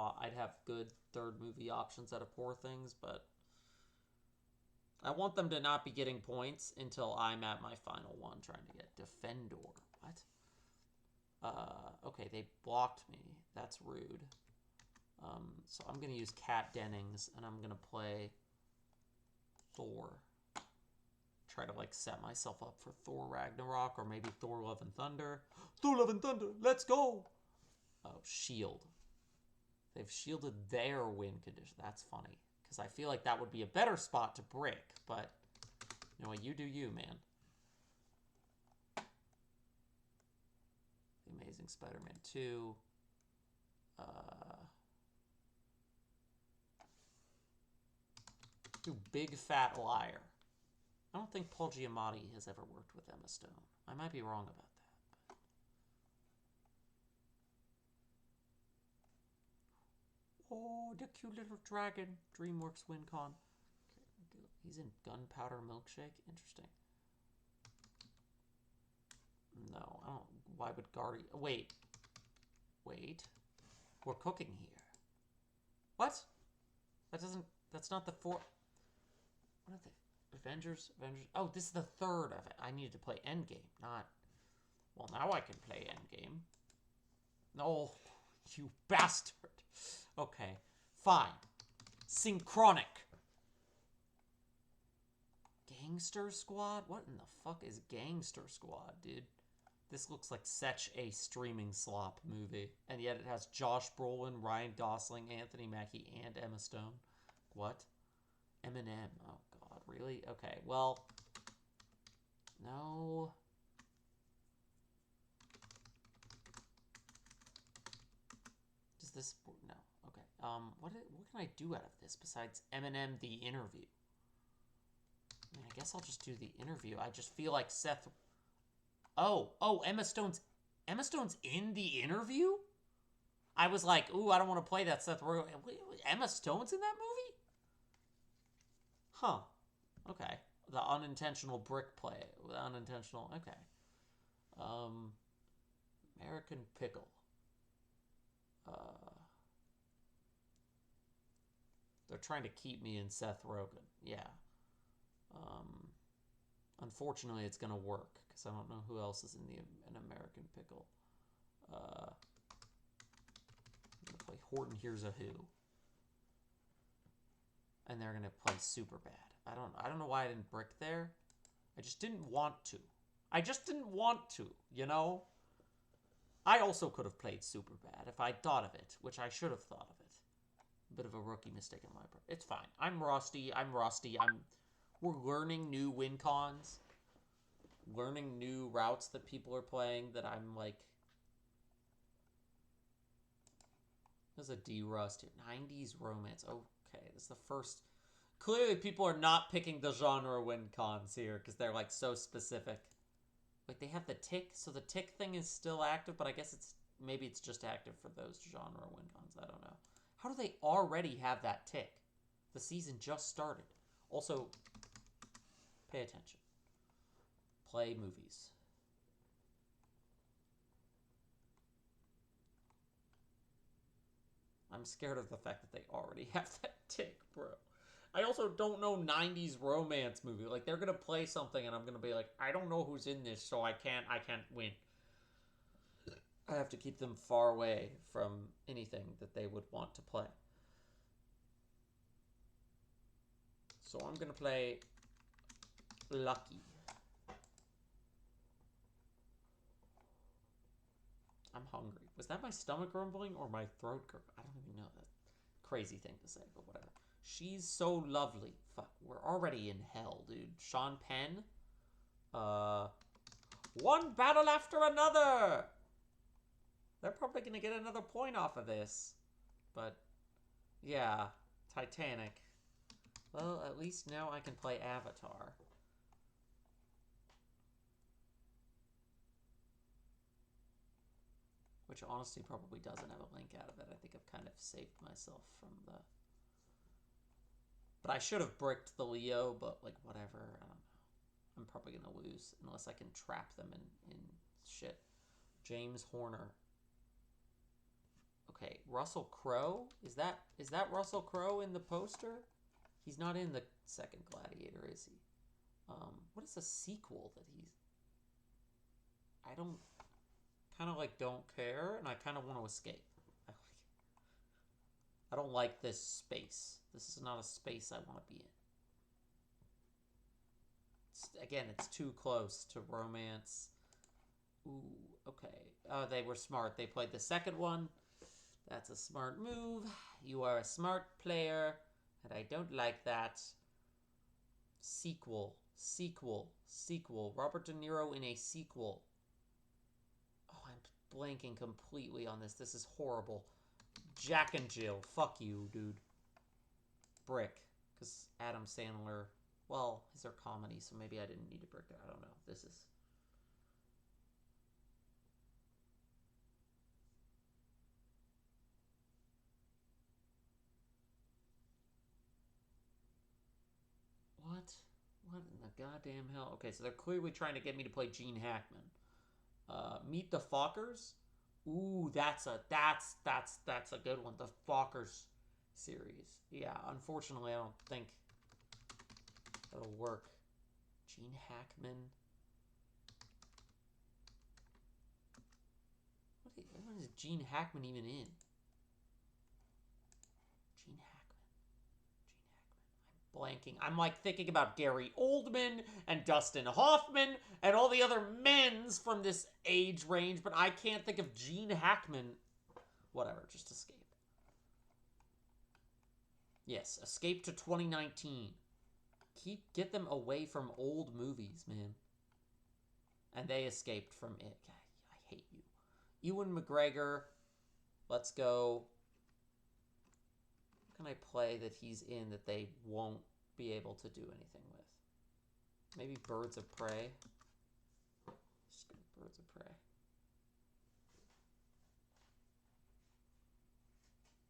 good third movie options out of Poor Things, but I want them to not be getting points until I'm at my final one trying to get Defendor. What? Okay, they blocked me. That's rude. So I'm going to use Kat Dennings, and I'm going to play Thor. Try to, like, set myself up for Thor Ragnarok, or maybe Thor Love and Thunder. Thor Love and Thunder, let's go! Oh, Shield. They've shielded their win condition. That's funny, because I feel like that would be a better spot to brick, but you know what, you do you, man. The Amazing Spider-Man 2. Do Big Fat Liar. I don't think Paul Giamatti has ever worked with Emma Stone. I might be wrong about that. But... Oh, the cute little dragon. DreamWorks WinCon. Okay, he's in Gunpowder Milkshake. Interesting. No, I don't... Why would Guardian... Wait. We're cooking here. What? That doesn't... That's not the fourth... What are they? Avengers? Oh, this is the third of it. I needed to play Endgame, not... Well, now I can play Endgame. No, you bastard. Okay, fine. Synchronic. Gangster Squad? What in the fuck is Gangster Squad, dude? This looks like such a streaming slop movie. And yet it has Josh Brolin, Ryan Gosling, Anthony Mackie, and Emma Stone. What? Eminem. Oh, God. Really? Okay, well... No... Does this... No. Okay. What can I do out of this besides Eminem the interview? I mean, I guess I'll just do the interview. I just feel like Seth. Oh, Emma Stone's in the interview? I was like, ooh, I don't want to play that Seth Rogen. Emma Stone's in that movie? Huh. Okay. The unintentional brick play. The unintentional. Okay. American Pickle. They're trying to keep me in Seth Rogen. Yeah. Unfortunately, it's gonna work because I don't know who else is in an American Pickle. I'm gonna play Horton Hears a Who, and they're gonna play Superbad. I don't know why I didn't brick there. I just didn't want to. You know. I also could have played Superbad if I'd thought of it, which I should have thought of it. A bit of a rookie mistake on my part. It's fine. I'm rusty. We're learning new WinCons. Learning new routes that people are playing that I'm like... There's a D-Rust here. 90s romance. Okay, this is the first... Clearly people are not picking the genre WinCons here because they're like so specific. Like they have the tick, so the tick thing is still active, but I guess maybe it's just active for those genre WinCons. I don't know. How do they already have that tick? The season just started. Also, pay attention. Play movies. I'm scared of the fact that they already have that tick, bro. I also don't know 90s romance movie. Like, they're gonna play something and I'm gonna be like, I don't know who's in this, so I can't win. I have to keep them far away from anything that they would want to play. So I'm gonna play Lucky. I'm hungry. Was that my stomach grumbling or my throat grumbling? I don't even know. That crazy thing to say, but whatever. She's so lovely. Fuck, we're already in hell, dude. Sean Penn. One battle after another! They're probably gonna get another point off of this. But, yeah. Titanic. Well, at least now I can play Avatar. Which honestly probably doesn't have a link out of it. I think I've kind of saved myself from the... But I should have bricked the Leo, but like whatever. I don't know. I'm probably gonna lose unless I can trap them in shit. James Horner. Okay, Russell Crowe? Is that Russell Crowe in the poster? He's not in the second Gladiator, is he? What is a sequel that he's... I don't... kind of like don't care, and I kind of want to escape. I don't like this space. This is not a space I want to be in. Again, it's too close to romance. Ooh, okay. They were smart. They played the second one. That's a smart move. You are a smart player, and I don't like that. Sequel. Robert De Niro in a sequel. Oh, I'm blanking completely on this. This is horrible. Jack and Jill. Fuck you, dude. Brick. Because Adam Sandler... Well, these are comedy, so maybe I didn't need to brick it. I don't know. This is... What? What in the goddamn hell? Okay, so they're clearly trying to get me to play Gene Hackman. Meet the Fockers? Ooh, that's a good one. The Fockers series. Yeah, unfortunately, I don't think that'll work. Gene Hackman. What is Gene Hackman even in? Gene Hackman. I'm blanking. I'm like thinking about Gary Oldman and Dustin Hoffman and all the other men's from this age range, but I can't think of Gene Hackman. Whatever, just escape. Yes, escape to 2019. Get them away from old movies, man. And they escaped from it. God, I hate you. Ewan McGregor. Let's go. can I play that he's in that they won't be able to do anything with? Maybe Birds of Prey. Just go Birds of Prey.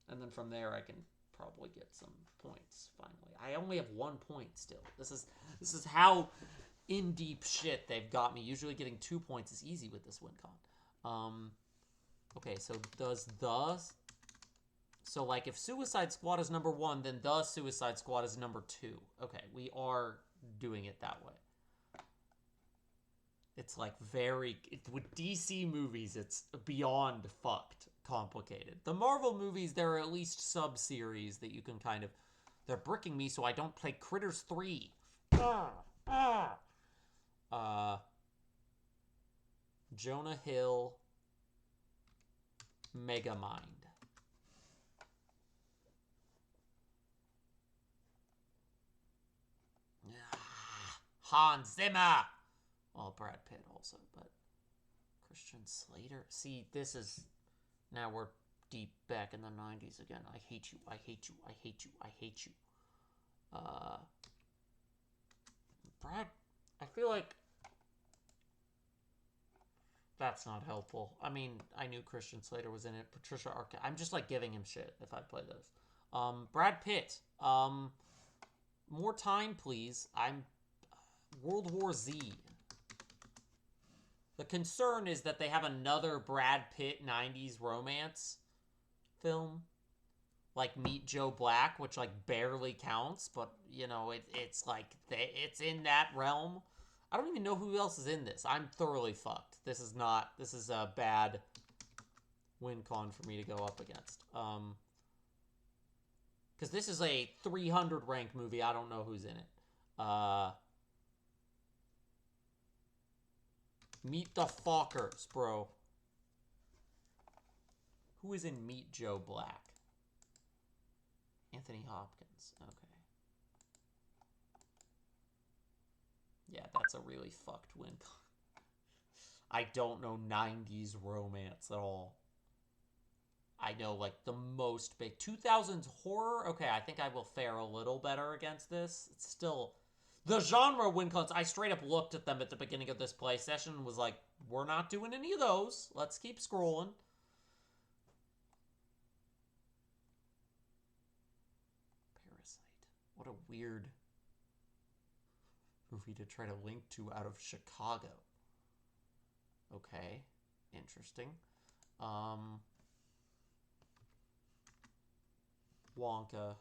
And then from there I can probably get some points finally. I only have 1 point still. This is how in deep shit they've got me. Usually getting 2 points is easy with this WinCon. Okay, so does the... So, like, if Suicide Squad is number 1, then the Suicide Squad is number 2. Okay, we are doing it that way. It's, like, very... with DC movies, it's beyond fucked complicated. The Marvel movies, there are at least sub-series that you can kind of... They're bricking me so I don't play Critters 3. Jonah Hill... Megamind. Hans Zimmer. Well, Brad Pitt also, but Christian Slater. See, this is... Now we're deep back in the 90s again. I hate you. I hate you. I hate you. I hate you. Brad... I feel like... That's not helpful. I mean, I knew Christian Slater was in it. Patricia Arquette. I'm just, like, giving him shit if I play those. Brad Pitt. More time, please. I'm... World War Z. The concern is that they have another Brad Pitt 90s romance film. Like Meet Joe Black, which, like, barely counts. But, you know, it's like... It's in that realm. I don't even know who else is in this. I'm thoroughly fucked. This is a bad WinCon for me to go up against. Because this is a 300 ranked movie. I don't know who's in it. Meet the Fockers, bro. Who is in Meet Joe Black? Anthony Hopkins. Okay. Yeah, that's a really fucked WinCon. I don't know 90s romance at all. I know, like, the most big... 2000s horror? Okay, I think I will fare a little better against this. It's still... The genre WinCons, I straight up looked at them at the beginning of this play session and was like, we're not doing any of those. Let's keep scrolling. Parasite. What a weird movie to try to link to out of Chicago. Okay, interesting. Wonka.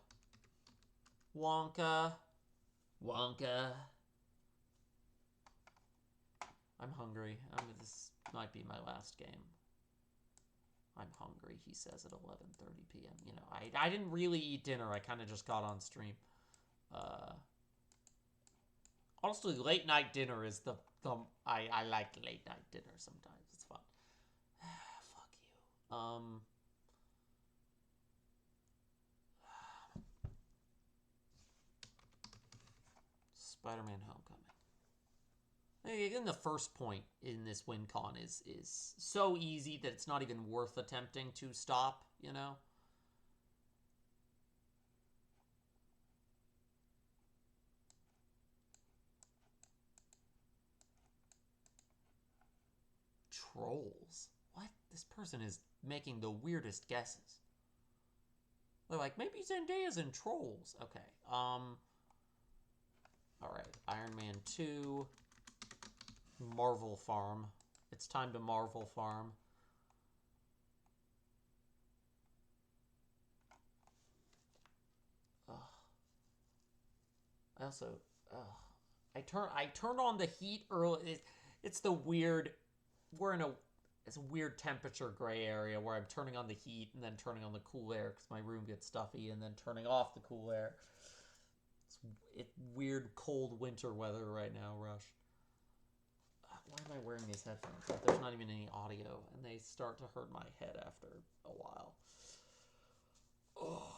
Wonka. Wonka. I'm hungry. This might be my last game. I'm hungry, he says at 11:30 p.m. You know, I didn't really eat dinner. I kind of just got on stream. Honestly, late night dinner is I like late night dinner sometimes. It's fun. Fuck you. Spider-Man Homecoming. Again, the first point in this WinCon is so easy that it's not even worth attempting to stop, you know? Trolls? What? This person is making the weirdest guesses. They're like, maybe Zendaya's in Trolls. Okay, alright, Iron Man 2... Marvel Farm. It's time to Marvel Farm. Ugh. I also... I turned on the heat early. It's the weird... We're in it's a weird temperature gray area where I'm turning on the heat and then turning on the cool air because my room gets stuffy and then turning off the cool air. It's weird cold winter weather right now, Rush. Why am I wearing these headphones? Like, there's not even any audio, and they start to hurt my head after a while. Oh.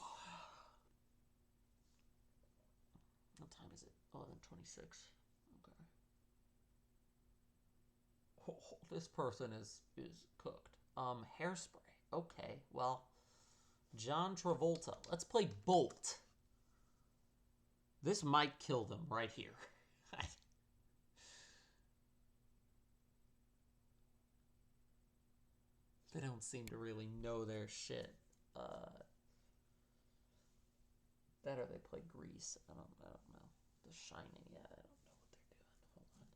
What time is it? 11:26. Okay. Oh, this person is cooked. Hairspray. Okay, well, John Travolta. Let's play Bolt. This might kill them right here. They don't seem to really know their shit. That or they play Grease. I don't know. The Shining. Yeah, I don't know what they're doing. Hold on.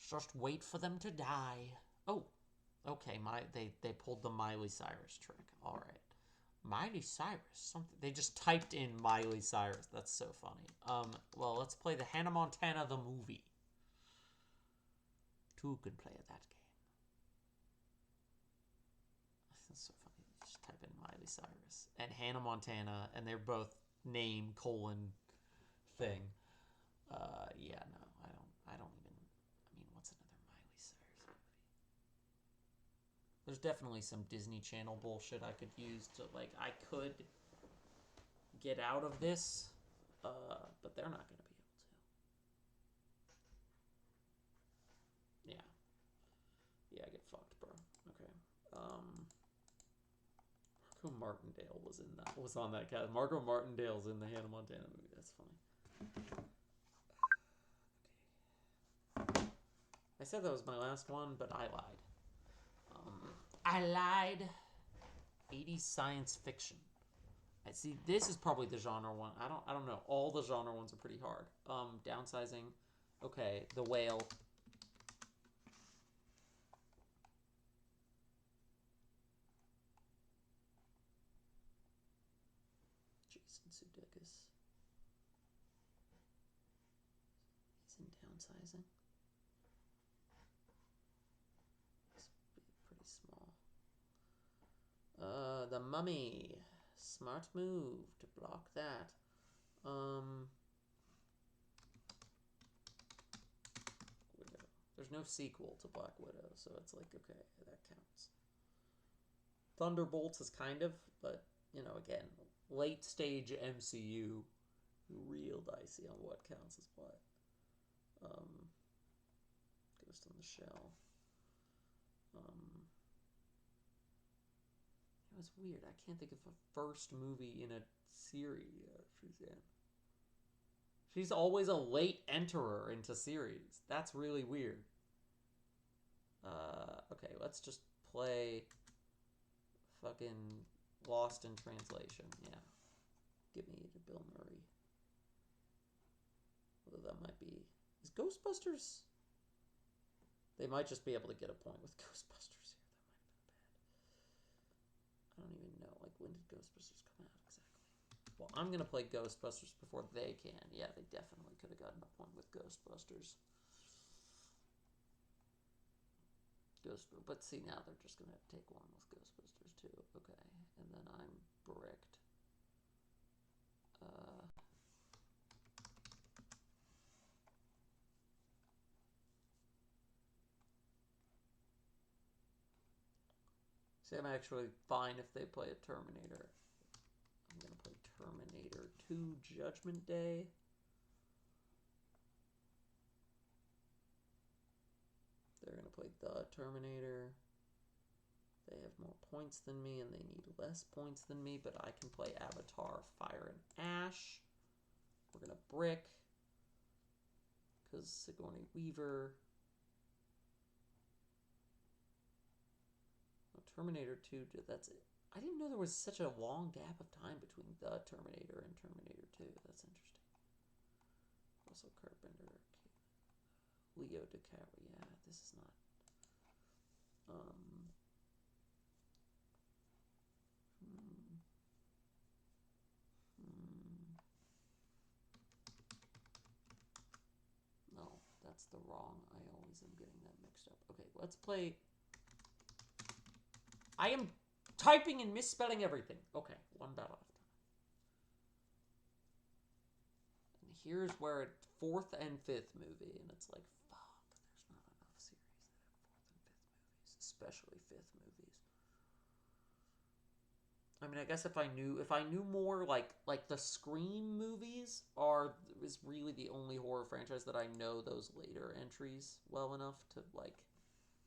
Just wait for them to die. Oh, okay. They pulled the Miley Cyrus trick. All right. Miley Cyrus. Something they just typed in Miley Cyrus. That's so funny. Well, let's play the Hannah Montana the movie. Two can play at that game. That's so funny. Just type in Miley Cyrus and Hannah Montana, and they're both name : thing. Yeah, no, I don't even. I mean, what's another Miley Cyrus movie? There's definitely some Disney Channel bullshit I could use to I could get out of this, but they're not gonna be able to. Yeah, I get fucked, bro. Okay. Margot Martindale was on that cast. Margot Martindale's in the Hannah Montana movie. That's funny. Okay. I said that was my last one, but I lied. I lied. 80s science fiction. I see. This is probably the genre one. I don't know. All the genre ones are pretty hard. Downsizing. Okay, The Whale. Jason Sudeikis. He's in Downsizing. He's pretty small. The Mummy. Smart move to block that. Widow. There's no sequel to Black Widow, so it's like, okay, that counts. Thunderbolts is kind of, but, again, late stage MCU, real dicey on what counts as what. Ghost in the Shell. It was weird. I can't think of a first movie in a series she's in. She's always a late enterer into series. That's really weird. Okay, let's just play fucking Lost in Translation. Yeah. Give me to Bill Murray. Although that might be... Is Ghostbusters... They might just be able to get a point with Ghostbusters here. That might have been bad. I don't even know. When did Ghostbusters come out exactly? Well, I'm going to play Ghostbusters before they can. Yeah, they definitely could have gotten a point with Ghostbusters. But see, now they're just going to take one with Ghostbusters too. Okay, and then I'm bricked. See, I'm actually fine if they play a Terminator. I'm going to play Terminator 2 Judgment Day. They're going to play The Terminator. They have more points than me, and they need less points than me, but I can play Avatar Fire and Ash. We're going to brick. Because Sigourney Weaver... Terminator 2, that's it. I didn't know there was such a long gap of time between The Terminator and Terminator 2. That's interesting. Also Carpenter. Leo DiCaprio. Yeah, this is not... No, that's the wrong. I always am getting that mixed up. Okay, let's play... I am typing and misspelling everything. Okay, one battle after. And here's where it's 4th and 5th movie, and it's like, fuck, there's not enough series that have 4th and 5th movies, especially 5th movies. I mean, I guess if I knew more, like the Scream movies is really the only horror franchise that I know those later entries well enough to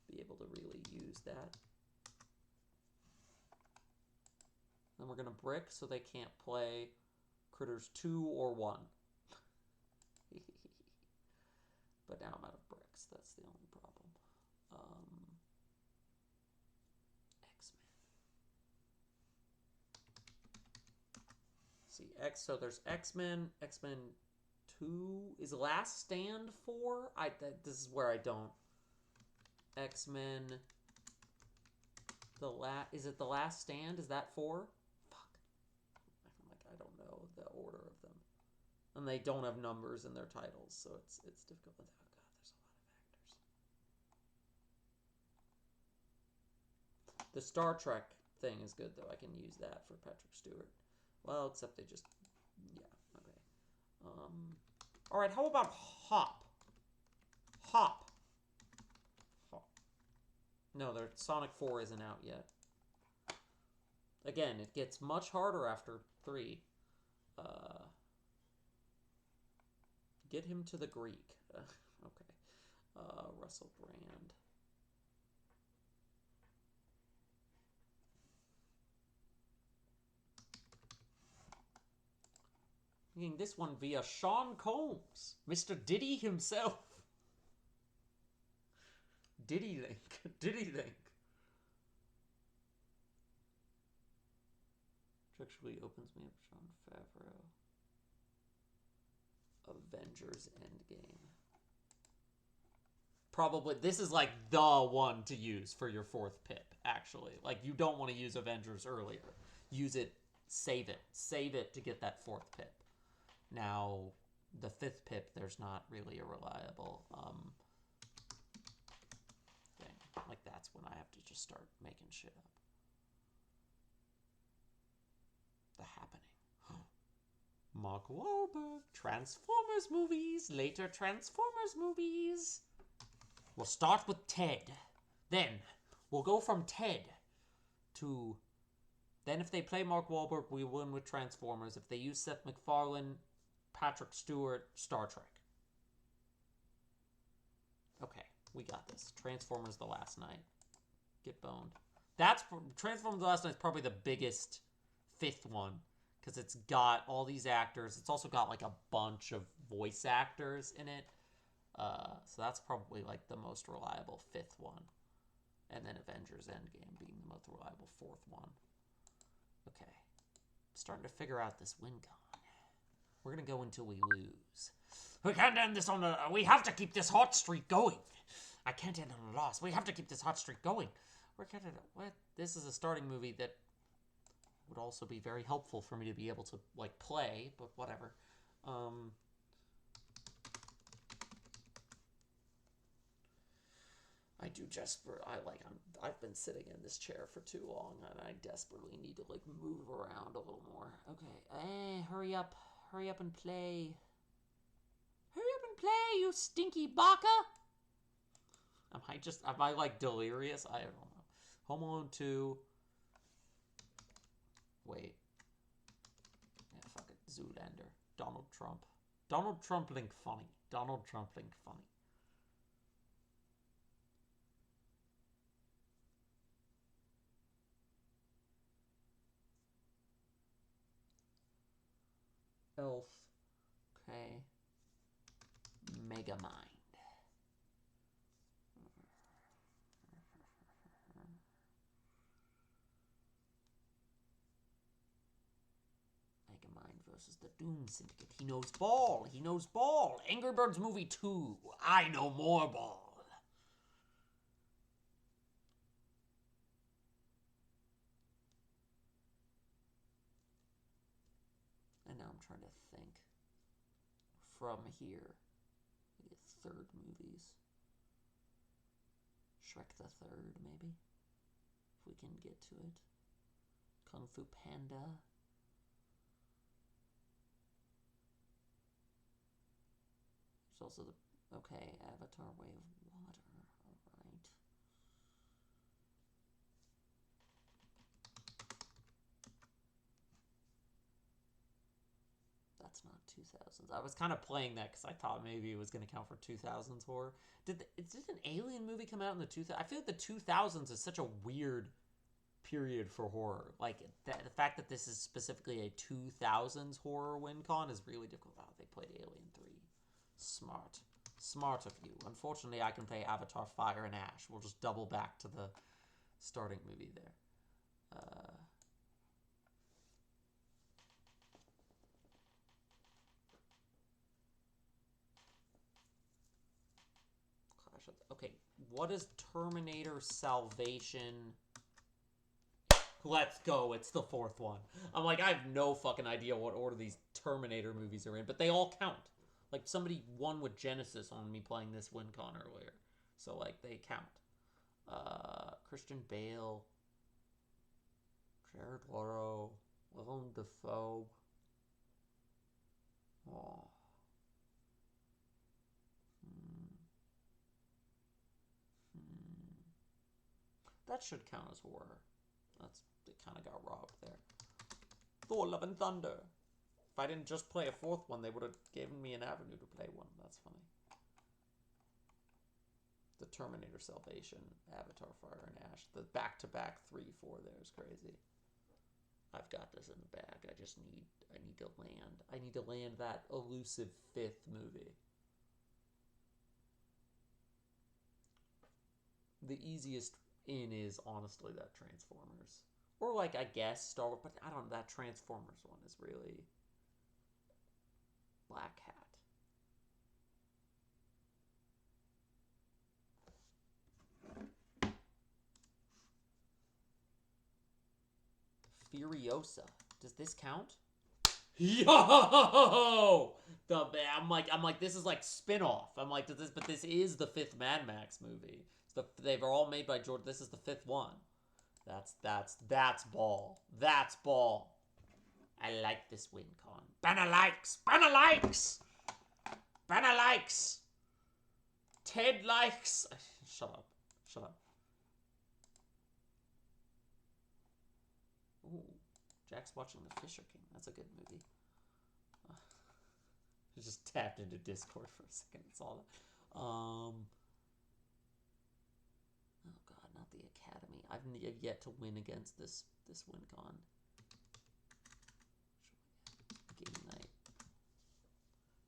be able to really use that. Then we're gonna brick so they can't play Critters 2 or 1. But now I'm out of bricks. That's the only problem. X-Men. See, so there's X-Men. X-Men 2 is Last Stand 4. This is where I don't. X-Men. Is it The Last Stand? Is that 4? Fuck. I don't know the order of them. And they don't have numbers in their titles, so it's difficult. Oh god, there's a lot of actors. The Star Trek thing is good though. I can use that for Patrick Stewart. Well, except they just okay. All right, how about Hop? Hop. No, their Sonic 4 isn't out yet. Again, it gets much harder after 3. Get him to the Greek. Okay. Russell Brand. Getting this one via Sean Combs, Mr. Diddy himself. Diddy Link. Diddy Link. Which actually opens me up Jon Favreau. Avengers Endgame. Probably, this is like the one to use for your 4th pip, actually. Like, you don't want to use Avengers earlier. Use it, save it. Save it to get that 4th pip. Now, the 5th pip, there's not really a reliable thing. Like, that's when I have to just start making shit up. The Happening. Mark Wahlberg. Transformers movies. Later Transformers movies. We'll start with Ted. Then, we'll go from Ted to... Then if they play Mark Wahlberg, we win with Transformers. If they use Seth MacFarlane, Patrick Stewart, Star Trek. Okay, we got this. Transformers The Last Night. Get boned. Transformers The Last Night is probably the biggest 5th one. Because it's got all these actors. It's also got like a bunch of voice actors in it. So that's probably like the most reliable 5th one. And then Avengers Endgame being the most reliable 4th one. Okay. I'm starting to figure out this WinCon. We're going to go until we lose. We can't end this on a... We have to keep this hot streak going. I can't end on a loss. We have to keep this hot streak going. We're kind of... What? This is a starting movie that would also be very helpful for me to be able to, like, play, but whatever. I do I've been sitting in this chair for too long, and I desperately need to, like, move around a little more. Okay, hurry up and play. Hurry up and play, you stinky baka! Am I, like, delirious? I don't know. Home Alone 2. Wait. Yeah, fuck it. Zoolander. Donald Trump. Donald Trump link funny. Donald Trump link funny. Elf. Okay. Megamind. Versus the Doom Syndicate. He knows ball. He knows ball. Angry Birds Movie 2. I know more ball. And now I'm trying to think from here. Maybe 3rd movies. Shrek the 3rd, maybe? If we can get to it. Kung Fu Panda. There's also the... Okay, Avatar Way of Water. Alright. That's not 2000s. I was kind of playing that because I thought maybe it was going to count for 2000s horror. Did an Alien movie come out in the 2000s? I feel like the 2000s is such a weird period for horror. Like, the fact that this is specifically a 2000s horror WinCon is really difficult. Oh, they played Alien 3. Smart. Smart of you. Unfortunately, I can play Avatar Fire and Ash. We'll just double back to the starting movie there. Okay, what is Terminator Salvation? Let's go. It's the fourth one. I'm like, I have no fucking idea what order these Terminator movies are in, but they all count. Like, somebody won with Genesis on me playing this WinCon earlier. So, like, they count. Christian Bale. Jared Leto. Willem Dafoe. Oh. That should count as horror. It kind of got robbed there. Thor: Love and Thunder. If I didn't just play a fourth one, they would have given me an avenue to play one. That's funny. The Terminator Salvation, Avatar Fire and Ash. The back-to-back 3-4 there is crazy. I've got this in the bag. I need to land. I need to land that elusive fifth movie. The easiest in is honestly that Transformers. Or like, I guess Star Wars, but I don't know, that Transformers one is really Black Hat. Furiosa. Does this count? Yo! I'm like, this is like spin-off. I'm like, but this is the fifth Mad Max movie. They've all made by George. This is the fifth one. That's ball. That's ball. I like this WinCon. Banner likes. Banner likes. Banner likes. Ted likes. Shut up. Shut up. Ooh, Jack's watching The Fisher King. That's a good movie. I just tapped into Discord for a second. That's all. Oh God, not the Academy. I've yet to win against this WinCon. Game night.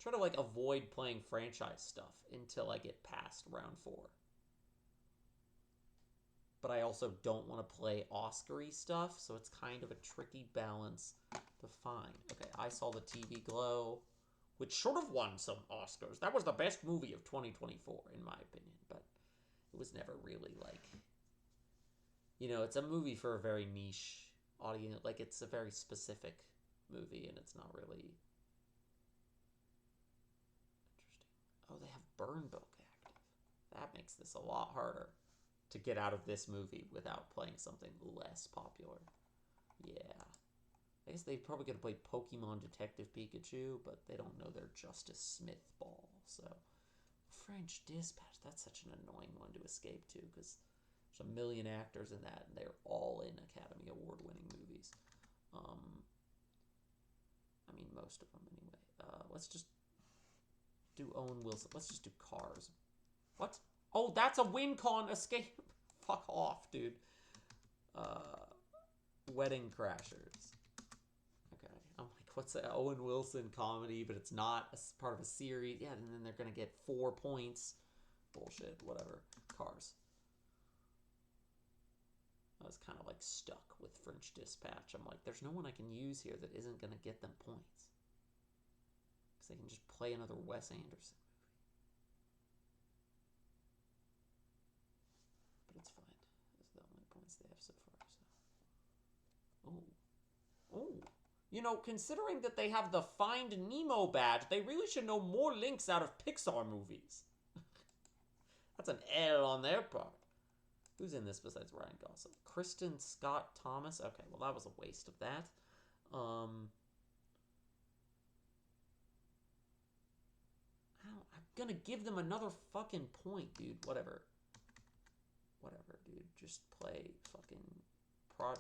Try to like avoid playing franchise stuff until I get past round 4. But I also don't want to play Oscar-y stuff, so it's kind of a tricky balance to find. Okay, I saw the TV Glow, which sort of won some Oscars. That was the best movie of 2024, in my opinion, but it was never really like, you know, it's a movie for a very niche audience. Like, it's a very specific movie, and it's not really interesting. Oh, they have Burn Book active. That makes this a lot harder to get out of this movie without playing something less popular. Yeah. I guess they're probably going to play Pokemon Detective Pikachu, but they don't know their Justice Smith ball. So, French Dispatch, that's such an annoying one to escape to, because there's a million actors in that, and they're all in Academy Award-winning movies. I mean, most of them anyway. Let's just do Owen Wilson. Let's just do Cars. What? Oh, that's a WinCon escape. Fuck off, dude. Wedding Crashers. Okay. I'm like, what's an Owen Wilson comedy, but it's not part of a series. Yeah, and then they're going to get 4 points. Bullshit, whatever. Cars. I was kind of like stuck with French Dispatch. I'm like, there's no one I can use here that isn't going to get them points. Because they can just play another Wes Anderson. It's fine. Those are the only points they have so far. So, oh, you know, considering that they have the Find Nemo badge, they really should know more links out of Pixar movies. That's an L on their part. Who's in this besides Ryan Gosling? Kristen Scott Thomas. Okay, well that was a waste of that. I'm gonna give them another fucking point, dude. Whatever, dude. Just play fucking...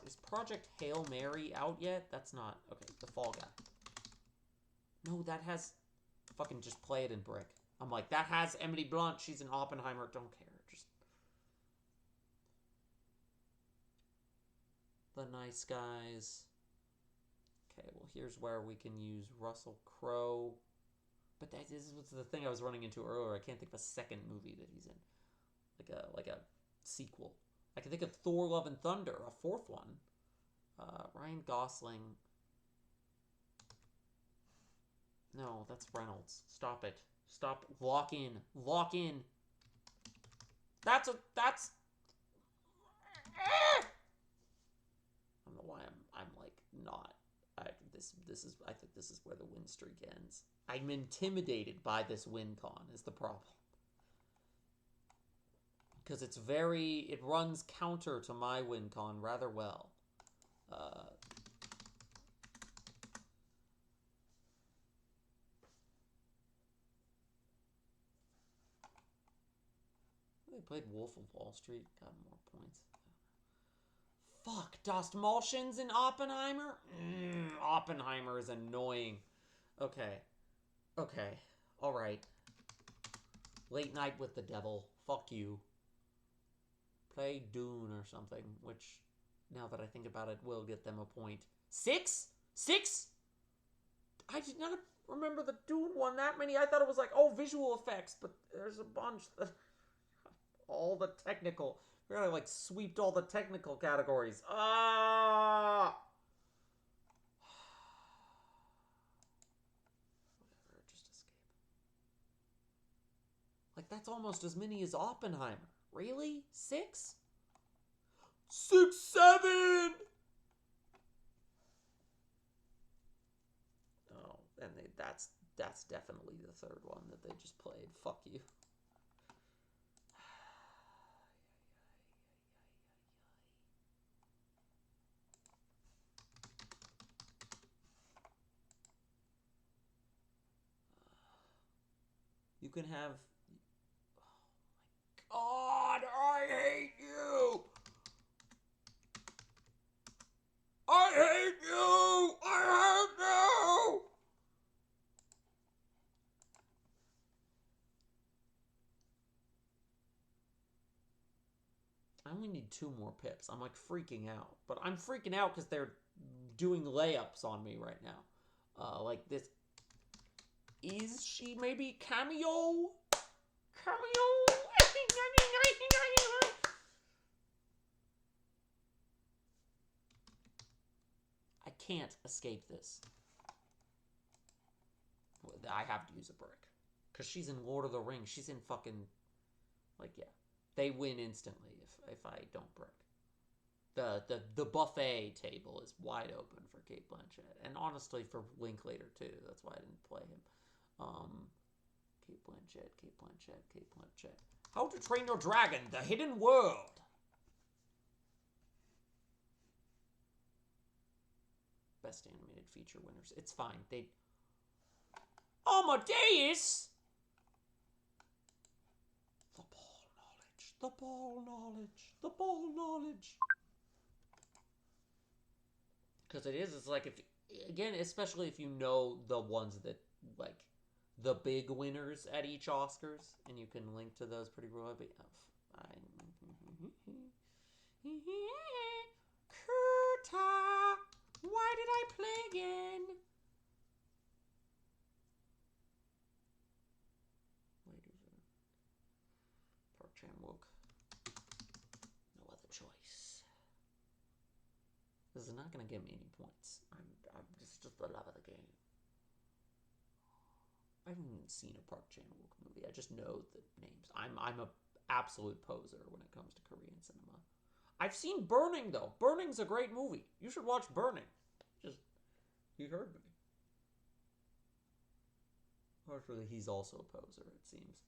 Is Project Hail Mary out yet? That's not... Okay, The Fall Guy. No, that has... Fucking just play it in Brick. I'm like, that has Emily Blunt. She's an Oppenheimer. Don't care. Just... the nice guys. Okay, well, here's where we can use Russell Crowe. But that is the thing I was running into earlier. I can't think of a second movie that he's in. Like a sequel. I can think of Thor Love and Thunder, a fourth one. Ryan Gosling. No, that's Reynolds. Stop it. Stop. Lock in. Lock in. That's... I don't know why I'm like not... I think this is where the win streak ends. I'm intimidated by this WinCon is the problem. Because it runs counter to my WinCon rather well. They played Wolf of Wall Street, got more points. Fuck, Das Malchens in Oppenheimer? Oppenheimer is annoying. Okay. Okay. Alright. Late Night with the Devil. Fuck you. Play Dune or something, which, now that I think about it, will get them a point. 6? 6? I did not remember the Dune one that many. I thought it was like, oh, visual effects, but there's a bunch. All the technical. We gotta like sweep all the technical categories. Ah! Whatever, just escape. Like, that's almost as many as Oppenheimer. Really? 6? 6, 7! Oh, and that's definitely the third one that they just played. Fuck you. You can have... Oh my God, I hate you! I hate you! I hate you! I only need 2 more pips. I'm like freaking out. But I'm freaking out because they're doing layups on me right now. Like this. Is she maybe cameo? Cameo? I can't escape this. I have to use a brick. Because she's in Lord of the Rings. She's in fucking... Like, yeah. They win instantly if I don't brick. The buffet table is wide open for Kate Blanchett. And honestly, for Linklater, too. That's why I didn't play him. Kate Blanchett. How to Train Your Dragon, The Hidden World. Best animated feature winners. It's fine. They... Amadeus! The ball knowledge. Because it's like, if, again, especially if you know the ones that, like, the big winners at each Oscars, and you can link to those pretty well. Kurta! Why did I play again? Park Chan-wook. No other choice. This is not going to give me any points. It's just the love of the game. I haven't even seen a Park Chan-wook movie. I just know the names. I'm a absolute poser when it comes to Korean cinema. I've seen Burning, though. Burning's a great movie. You should watch Burning. You heard me. Actually, he's also a poser, it seems.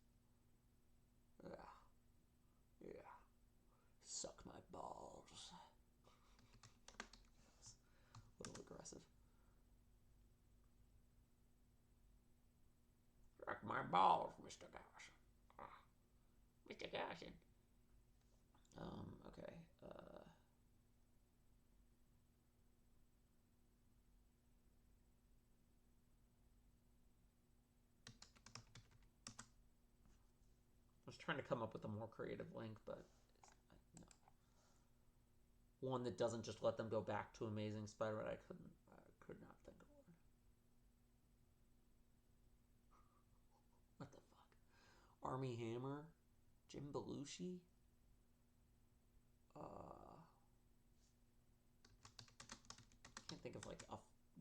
Yeah. Suck my balls. A little aggressive. Suck my balls, Mr. Garson. Mr. Garson. Okay. I was trying to come up with a more creative link, but no. one that doesn't just let them go back to Amazing Spider-Man. I could not think of one. What the fuck? Armie Hammer? Jim Belushi? Can't think of like a,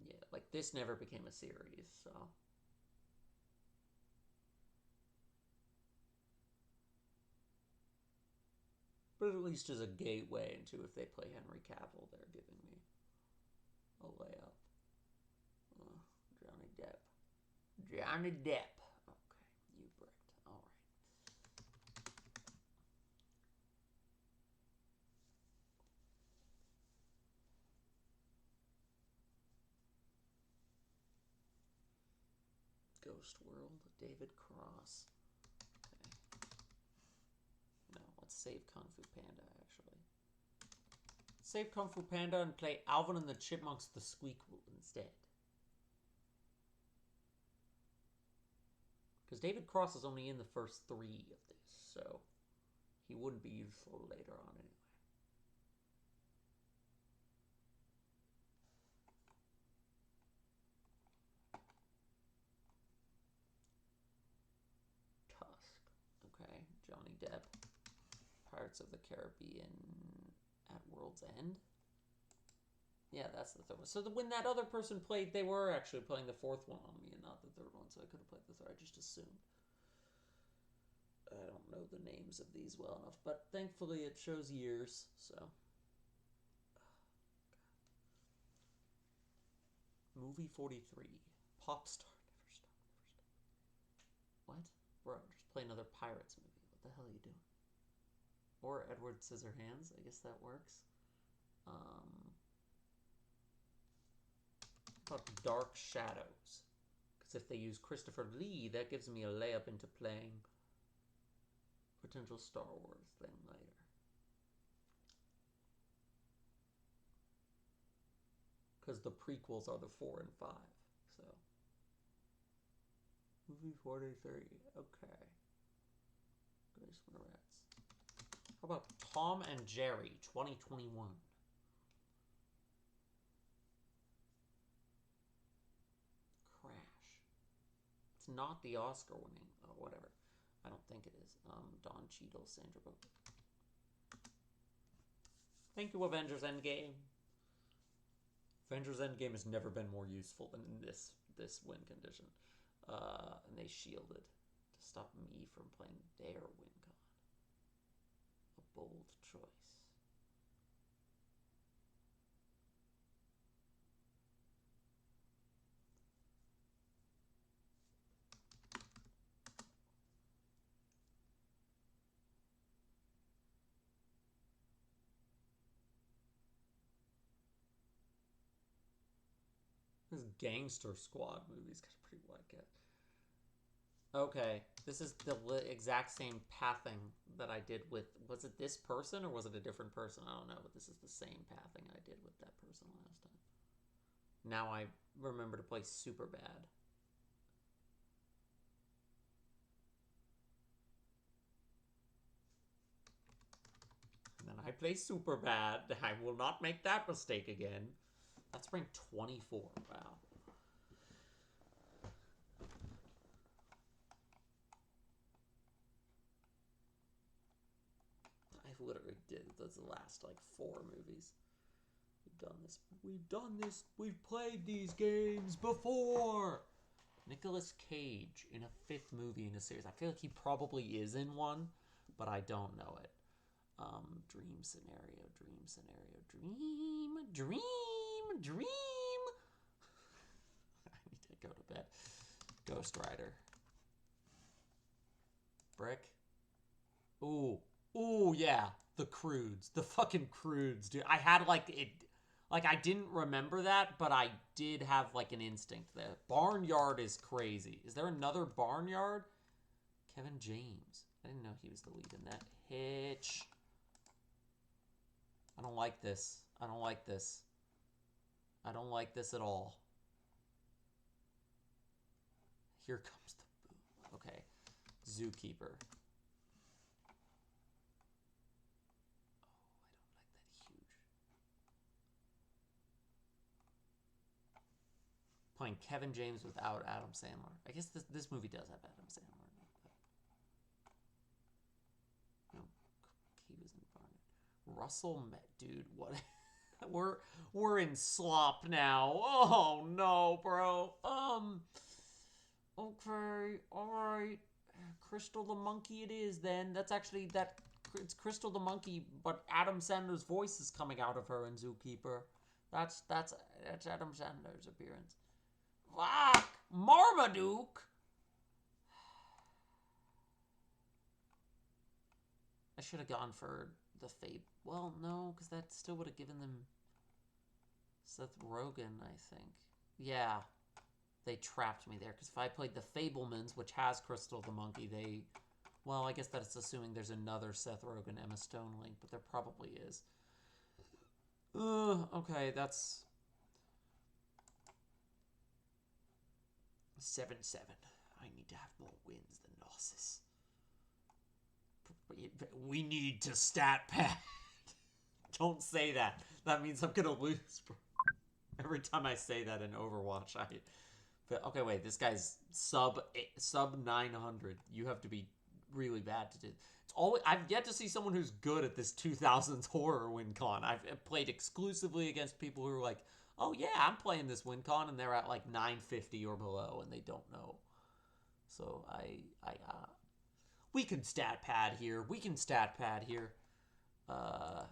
yeah, like this never became a series, so. But at least as a gateway into if they play Henry Cavill, they're giving me a layup. Johnny Depp. Johnny Depp. Okay, you bricked. All right. Ghost World, David Cross. Okay. No, let's save Kung Fu Panda, actually. Save Kung Fu Panda and play Alvin and the Chipmunks the Squeakquel instead. Because David Cross is only in the first 3 of this, so he wouldn't be useful later on anyway. Tusk. Okay, Johnny Depp. Pirates of the Caribbean at World's End. Yeah, that's the third one. So when that other person played, they were actually playing the 4th one on me and not the 3rd one, so I could have played the 3rd. I just assumed. I don't know the names of these well enough, but thankfully it shows years, so. Movie 43. Pop star. Never stop, never stop. What? Bro, just play another Pirates movie. What the hell are you doing? Or Edward Scissorhands. I guess that works. About Dark Shadows. Because if they use Christopher Lee, that gives me a layup into playing potential Star Wars thing later. Because the prequels are the 4 and 5. So. Movie 43. Okay. Grace Moretz. How about Tom and Jerry 2021? It's not the Oscar winning, whatever. I don't think it is. Don Cheadle, Sandra Bullock. Thank you, Avengers Endgame. Avengers Endgame has never been more useful than in this win condition. And they shielded to stop me from playing their WinCon. A bold choice. This Gangster Squad movie's got a pretty wide get. Okay, this is the exact same pathing that I did with... Was it this person or was it a different person? I don't know, but this is the same pathing I did with that person last time. Now I remember to play Superbad. And then I play Superbad. I will not make that mistake again. That's rank 24. Wow. I literally did. That's the last, like, 4 movies. We've done this. We've done this. We've played these games before. Nicolas Cage in a 5th movie in a series. I feel like he probably is in one, but I don't know it. Dream scenario, dream scenario, dream. I need to go to bed. Ghost Rider. Brick. Ooh, yeah. The Croods. The fucking Croods, dude. I had, like, it... Like, I didn't remember that, but I did have, like, an instinct there. Barnyard is crazy. Is there another Barnyard? Kevin James. I didn't know he was the lead in that. Hitch. I don't like this. I don't like this. I don't like this at all. Here comes the boom. Okay. Zookeeper. Oh, I don't like that huge. playing Kevin James without Adam Sandler. I guess this movie does have Adam Sandler in it. But... No, he was in Barnett. Russell, dude, what? we're in slop now. Oh no, bro. Okay, all right. Crystal the monkey, it is then. That's actually that. It's Crystal the monkey, but Adam Sandler's voice is coming out of her in Zookeeper. That's Adam Sandler's appearance. Fuck! Marmaduke! I should have gone for the Fable. Well, no, because that still would have given them Seth Rogen, I think. Yeah. They trapped me there, because if I played the Fablemans, which has Crystal the monkey, they... Well, I guess that's assuming there's another Seth Rogen, Emma Stone link, but there probably is. Okay, that's... 7-7. I need to have more wins than losses. We need to stat pad. Don't say that. That means I'm gonna lose, bro. Every time I say that in Overwatch, But, okay, wait, this guy's sub 900. You have to be really bad to do. It's always, I've yet to see someone who's good at this 2000s horror WinCon. I've played exclusively against people who are like, oh yeah, I'm playing this WinCon, and they're at like 950 or below, and they don't know. So we can stat pad here. We can stat pad here. Tag.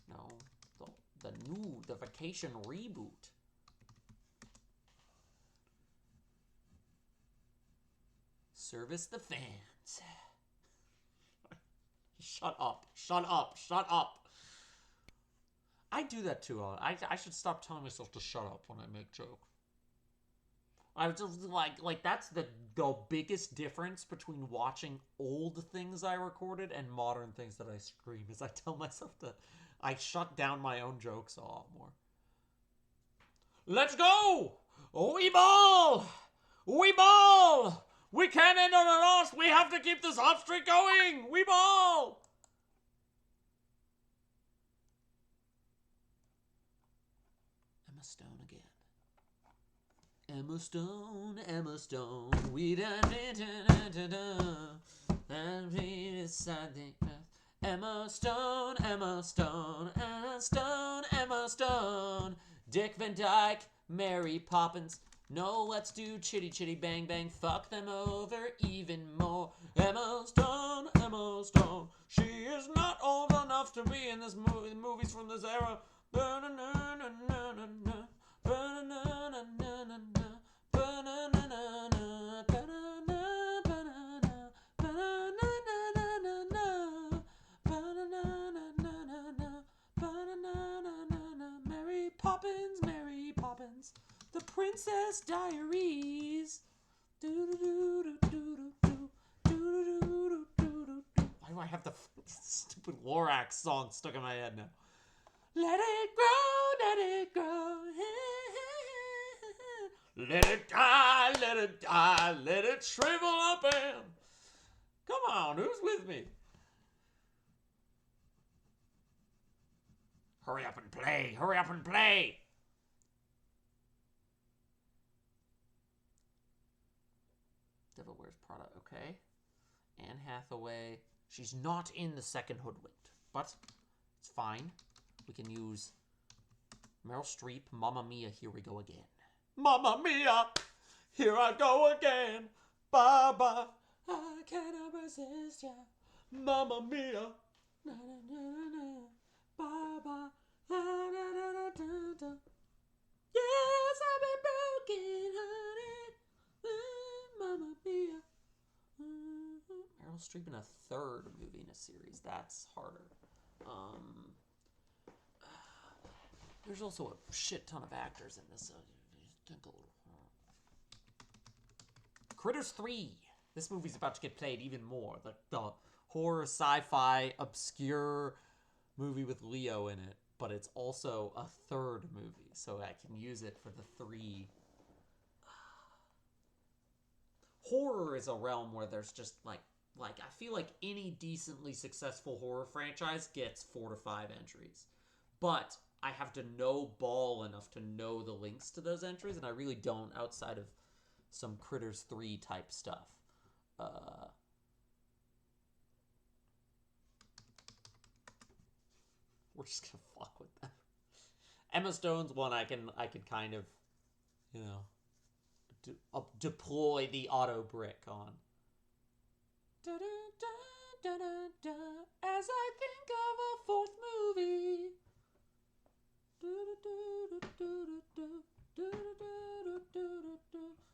No, the Vacation reboot. Service the fans. Shut up. Shut up. Shut up. I do that too. I should stop telling myself to shut up when I make jokes. I was just like that's the biggest difference between watching old things I recorded and modern things that I scream is I tell myself I shut down my own jokes a lot more. Let's go! We ball! We ball! We can't end on a loss! We have to keep this hot streak going! We ball! Emma Stone again. Emma Stone, Emma Stone, we and we beside the earth. Emma Stone, Emma Stone, Emma Stone, Emma Stone, Dick Van Dyke, Mary Poppins. No, let's do chitty chitty bang bang, fuck them over even more. Emma Stone, Emma Stone, she is not old enough to be in this movie. Movies from this era. Mary Poppins, Mary Poppins, The Princess Diaries. Why do I have the stupid Lorax song stuck in my head now? Let it grow, let it grow. Let it die, let it die, let it shrivel up and... Come on, who's with me? Hurry up and play, hurry up and play. Devil Wears Prada, okay. Anne Hathaway. She's not in the second Hoodwinked, but it's fine. We can use Meryl Streep, Mamma Mia, here we go again. Mamma Mia, here I go again. Bye-bye, I cannot resist ya. Mamma Mia, na-na-na-na-na. Bye-bye, da-da-da-da-da-da. Yes, I've been broken, honey. Mamma Mia. Meryl Streep in a third movie in a series. That's harder. There's also a shit ton of actors in this. Critters 3. This movie's about to get played even more. The horror, sci-fi, obscure movie with Leo in it. But it's also a third movie. So I can use it for the 3. Horror is a realm where there's just, like, like, I feel like any decently successful horror franchise gets 4 to 5 entries. But I have to know ball enough to know the links to those entries, and I really don't outside of some Critters 3 type stuff. We're just gonna fuck with them. Emma Stone's one I can kind of, you know, deploy the auto brick on. As I think of a 4th movie.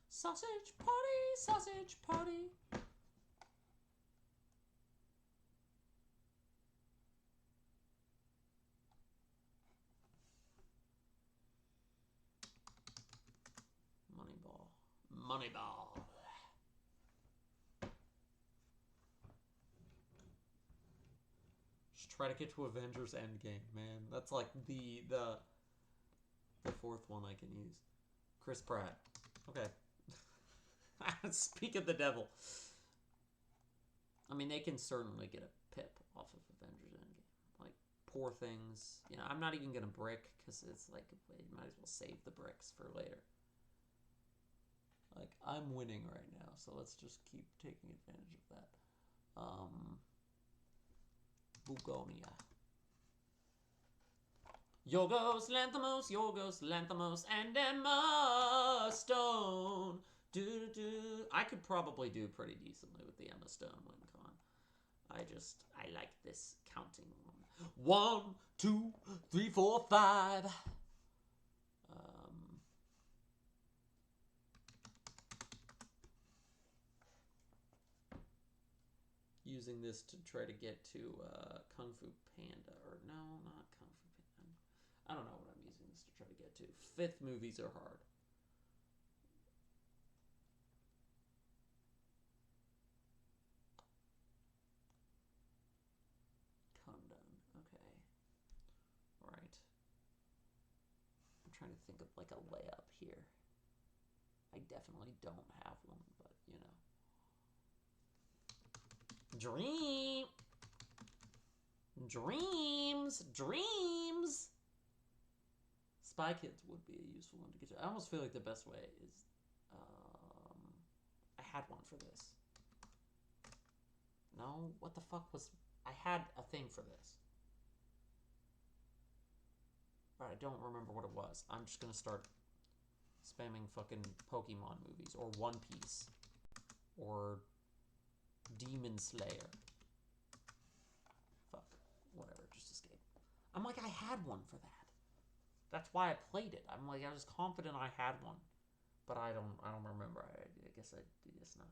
Sausage party, sausage party. Moneyball. Just try to get to Avengers Endgame, man. That's like the 4th one I can use. Chris Pratt. Okay. Speak of the devil. I mean, they can certainly get a pip off of Avengers Endgame. Like, Poor Things. You know, I'm not even going to brick, because it's like, you might as well save the bricks for later. Like, I'm winning right now, so let's just keep taking advantage of that. Bugonia. Yorgos Lanthimos, and Emma Stone. I could probably do pretty decently with the Emma Stone WinCon. I like this counting one. 1, 2, 3, 4, 5. Using this to try to get to Kung Fu Panda. Or no, not Kung Fu Panda. I don't know what I'm using this to try to get to. 5th movies are hard. Kundun. Okay. Alright. I'm trying to think of like a layup here. I definitely don't have one, but you know. Dreams. Spy Kids would be a useful one to get to. I almost feel like the best way is, I had one for this. No, what the fuck was, I had a thing for this. But I don't remember what it was. I'm just gonna start spamming fucking Pokemon movies, or One Piece, or Demon Slayer. Fuck. Whatever, just escape. I'm like, I had one for that. That's why I played it. I'm like, I was confident I had one. But I don't remember. I guess I guess not.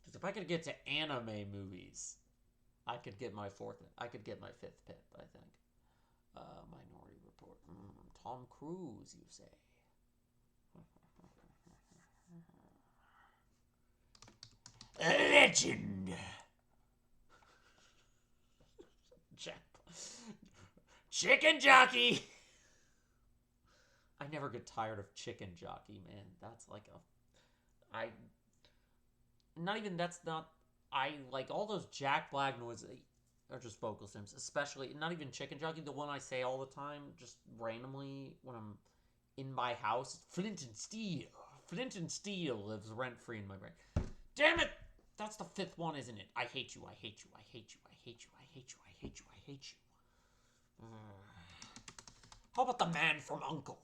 Because if I could get to anime movies, I could get my 5th pip, I think. Minority Report. Tom Cruise, you say? A legend. Chicken Jockey. I never get tired of Chicken Jockey, man. That's like I like all those Jack Black noises. Or just vocal sims, especially, not even Chicken Jockey, the one I say all the time, just randomly when I'm in my house. Flint and Steel. Flint and Steel lives rent-free in my brain. Damn it! That's the 5th one, isn't it? I hate you, I hate you, I hate you, I hate you, I hate you, I hate you, I hate you. How about the man from Uncle?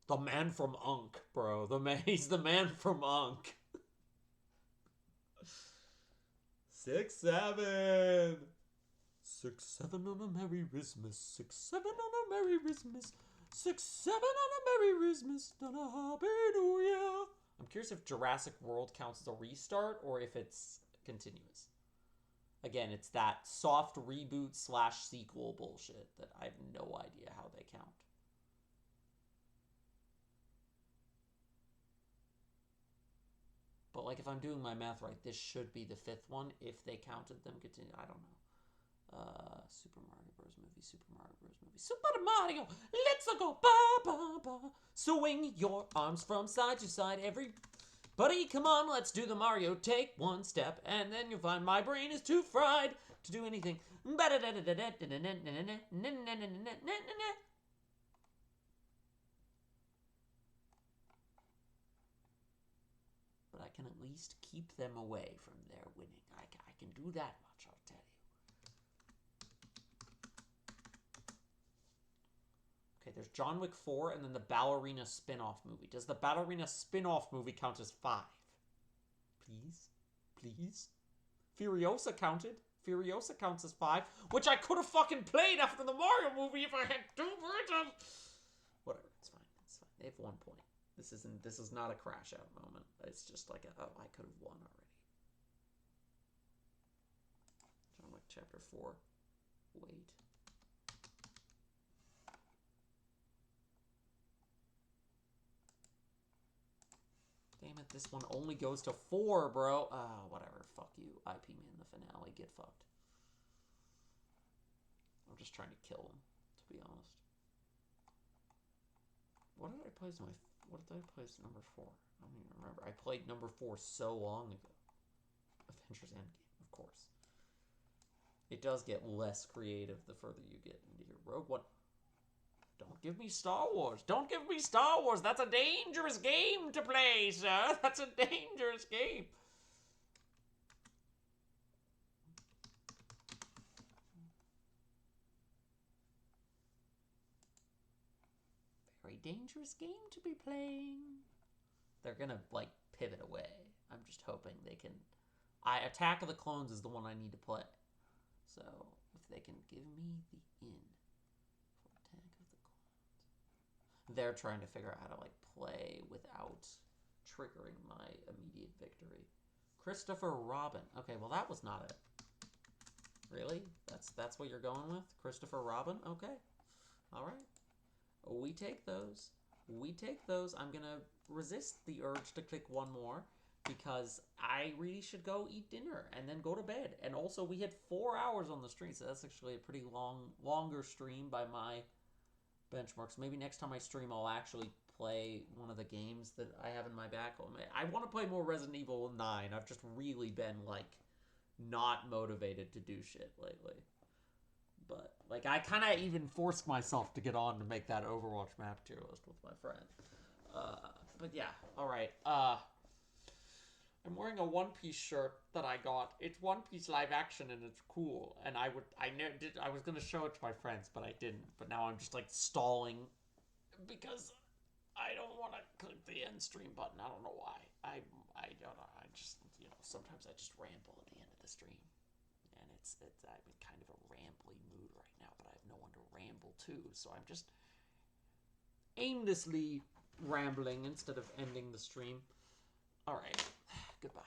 The man from Unk, bro. He's the man from Unk. 6, 7. 6, 7 on a Merry Christmas. 6, 7 on a Merry Christmas. 6, 7 on a Merry Christmas. And a Happy New Year. I'm curious if Jurassic World counts as a restart or if it's continuous. Again, it's that soft reboot / sequel bullshit that I have no idea how they count. But like, if I'm doing my math right, this should be the 5th one if they counted them continue. I don't know. Super Mario Bros. Movie Super Mario Bros. Movie. Super Mario, let's go, ba ba ba. Swing your arms from side to side, everybody, come on, let's do the Mario. Take one step, and then you'll find my brain is too fried to do anything. But I can at least keep them away from their winning. I can do that much, I'll tell you. Okay, there's John Wick 4 and then the Ballerina spin-off movie. Does the Ballerina spin-off movie count as 5? Please? Please? Furiosa counted. Furiosa counts as 5, which I could have fucking played after the Mario movie if I had 2 versions. Whatever, it's fine. It's fine. They have 1 point. This is not a crash out moment. It's just like oh, I could have won already. John Wick Chapter 4. Wait. Damn it, this one only goes to 4, bro. Whatever. Fuck you. IP me in the finale. Get fucked. I'm just trying to kill him, to be honest. What did I play as number 4? I don't even remember. I played number 4 so long ago. Avengers Endgame, of course. It does get less creative the further you get into your Rogue One. Don't give me Star Wars. Don't give me Star Wars. That's a dangerous game to play, sir. That's a dangerous game. Very dangerous game to be playing. They're gonna, like, pivot away. I'm just hoping they can... Attack of the Clones is the one I need to play. So, if they can give me the in for Attack of the Clones. They're trying to figure out how to, like, play without triggering my immediate victory. Christopher Robin. Okay, well, that was not it. Really? That's what you're going with? Christopher Robin? Okay. All right. We take those. We take those. I'm going to resist the urge to click one more because I really should go eat dinner and then go to bed. And also, we had 4 hours on the stream, so that's actually a pretty longer stream by my benchmarks. Maybe next time I stream, I'll actually play one of the games that I have in my back home. I want to play more Resident Evil 9. I've just really been, like, not motivated to do shit lately. But, like, I kind of even forced myself to get on to make that Overwatch map tier list with my friend. But yeah, alright. I'm wearing a One Piece shirt that I got. It's One Piece live action and it's cool. And I was going to show it to my friends, but I didn't. But now I'm just, like, stalling because I don't want to click the end stream button. I don't know why. I don't know. I just, you know, sometimes I just ramble at the end of the stream. And I'm in kind of a rambly mood right now, but I have no one to ramble to, so I'm just aimlessly rambling instead of ending the stream. Alright, goodbye.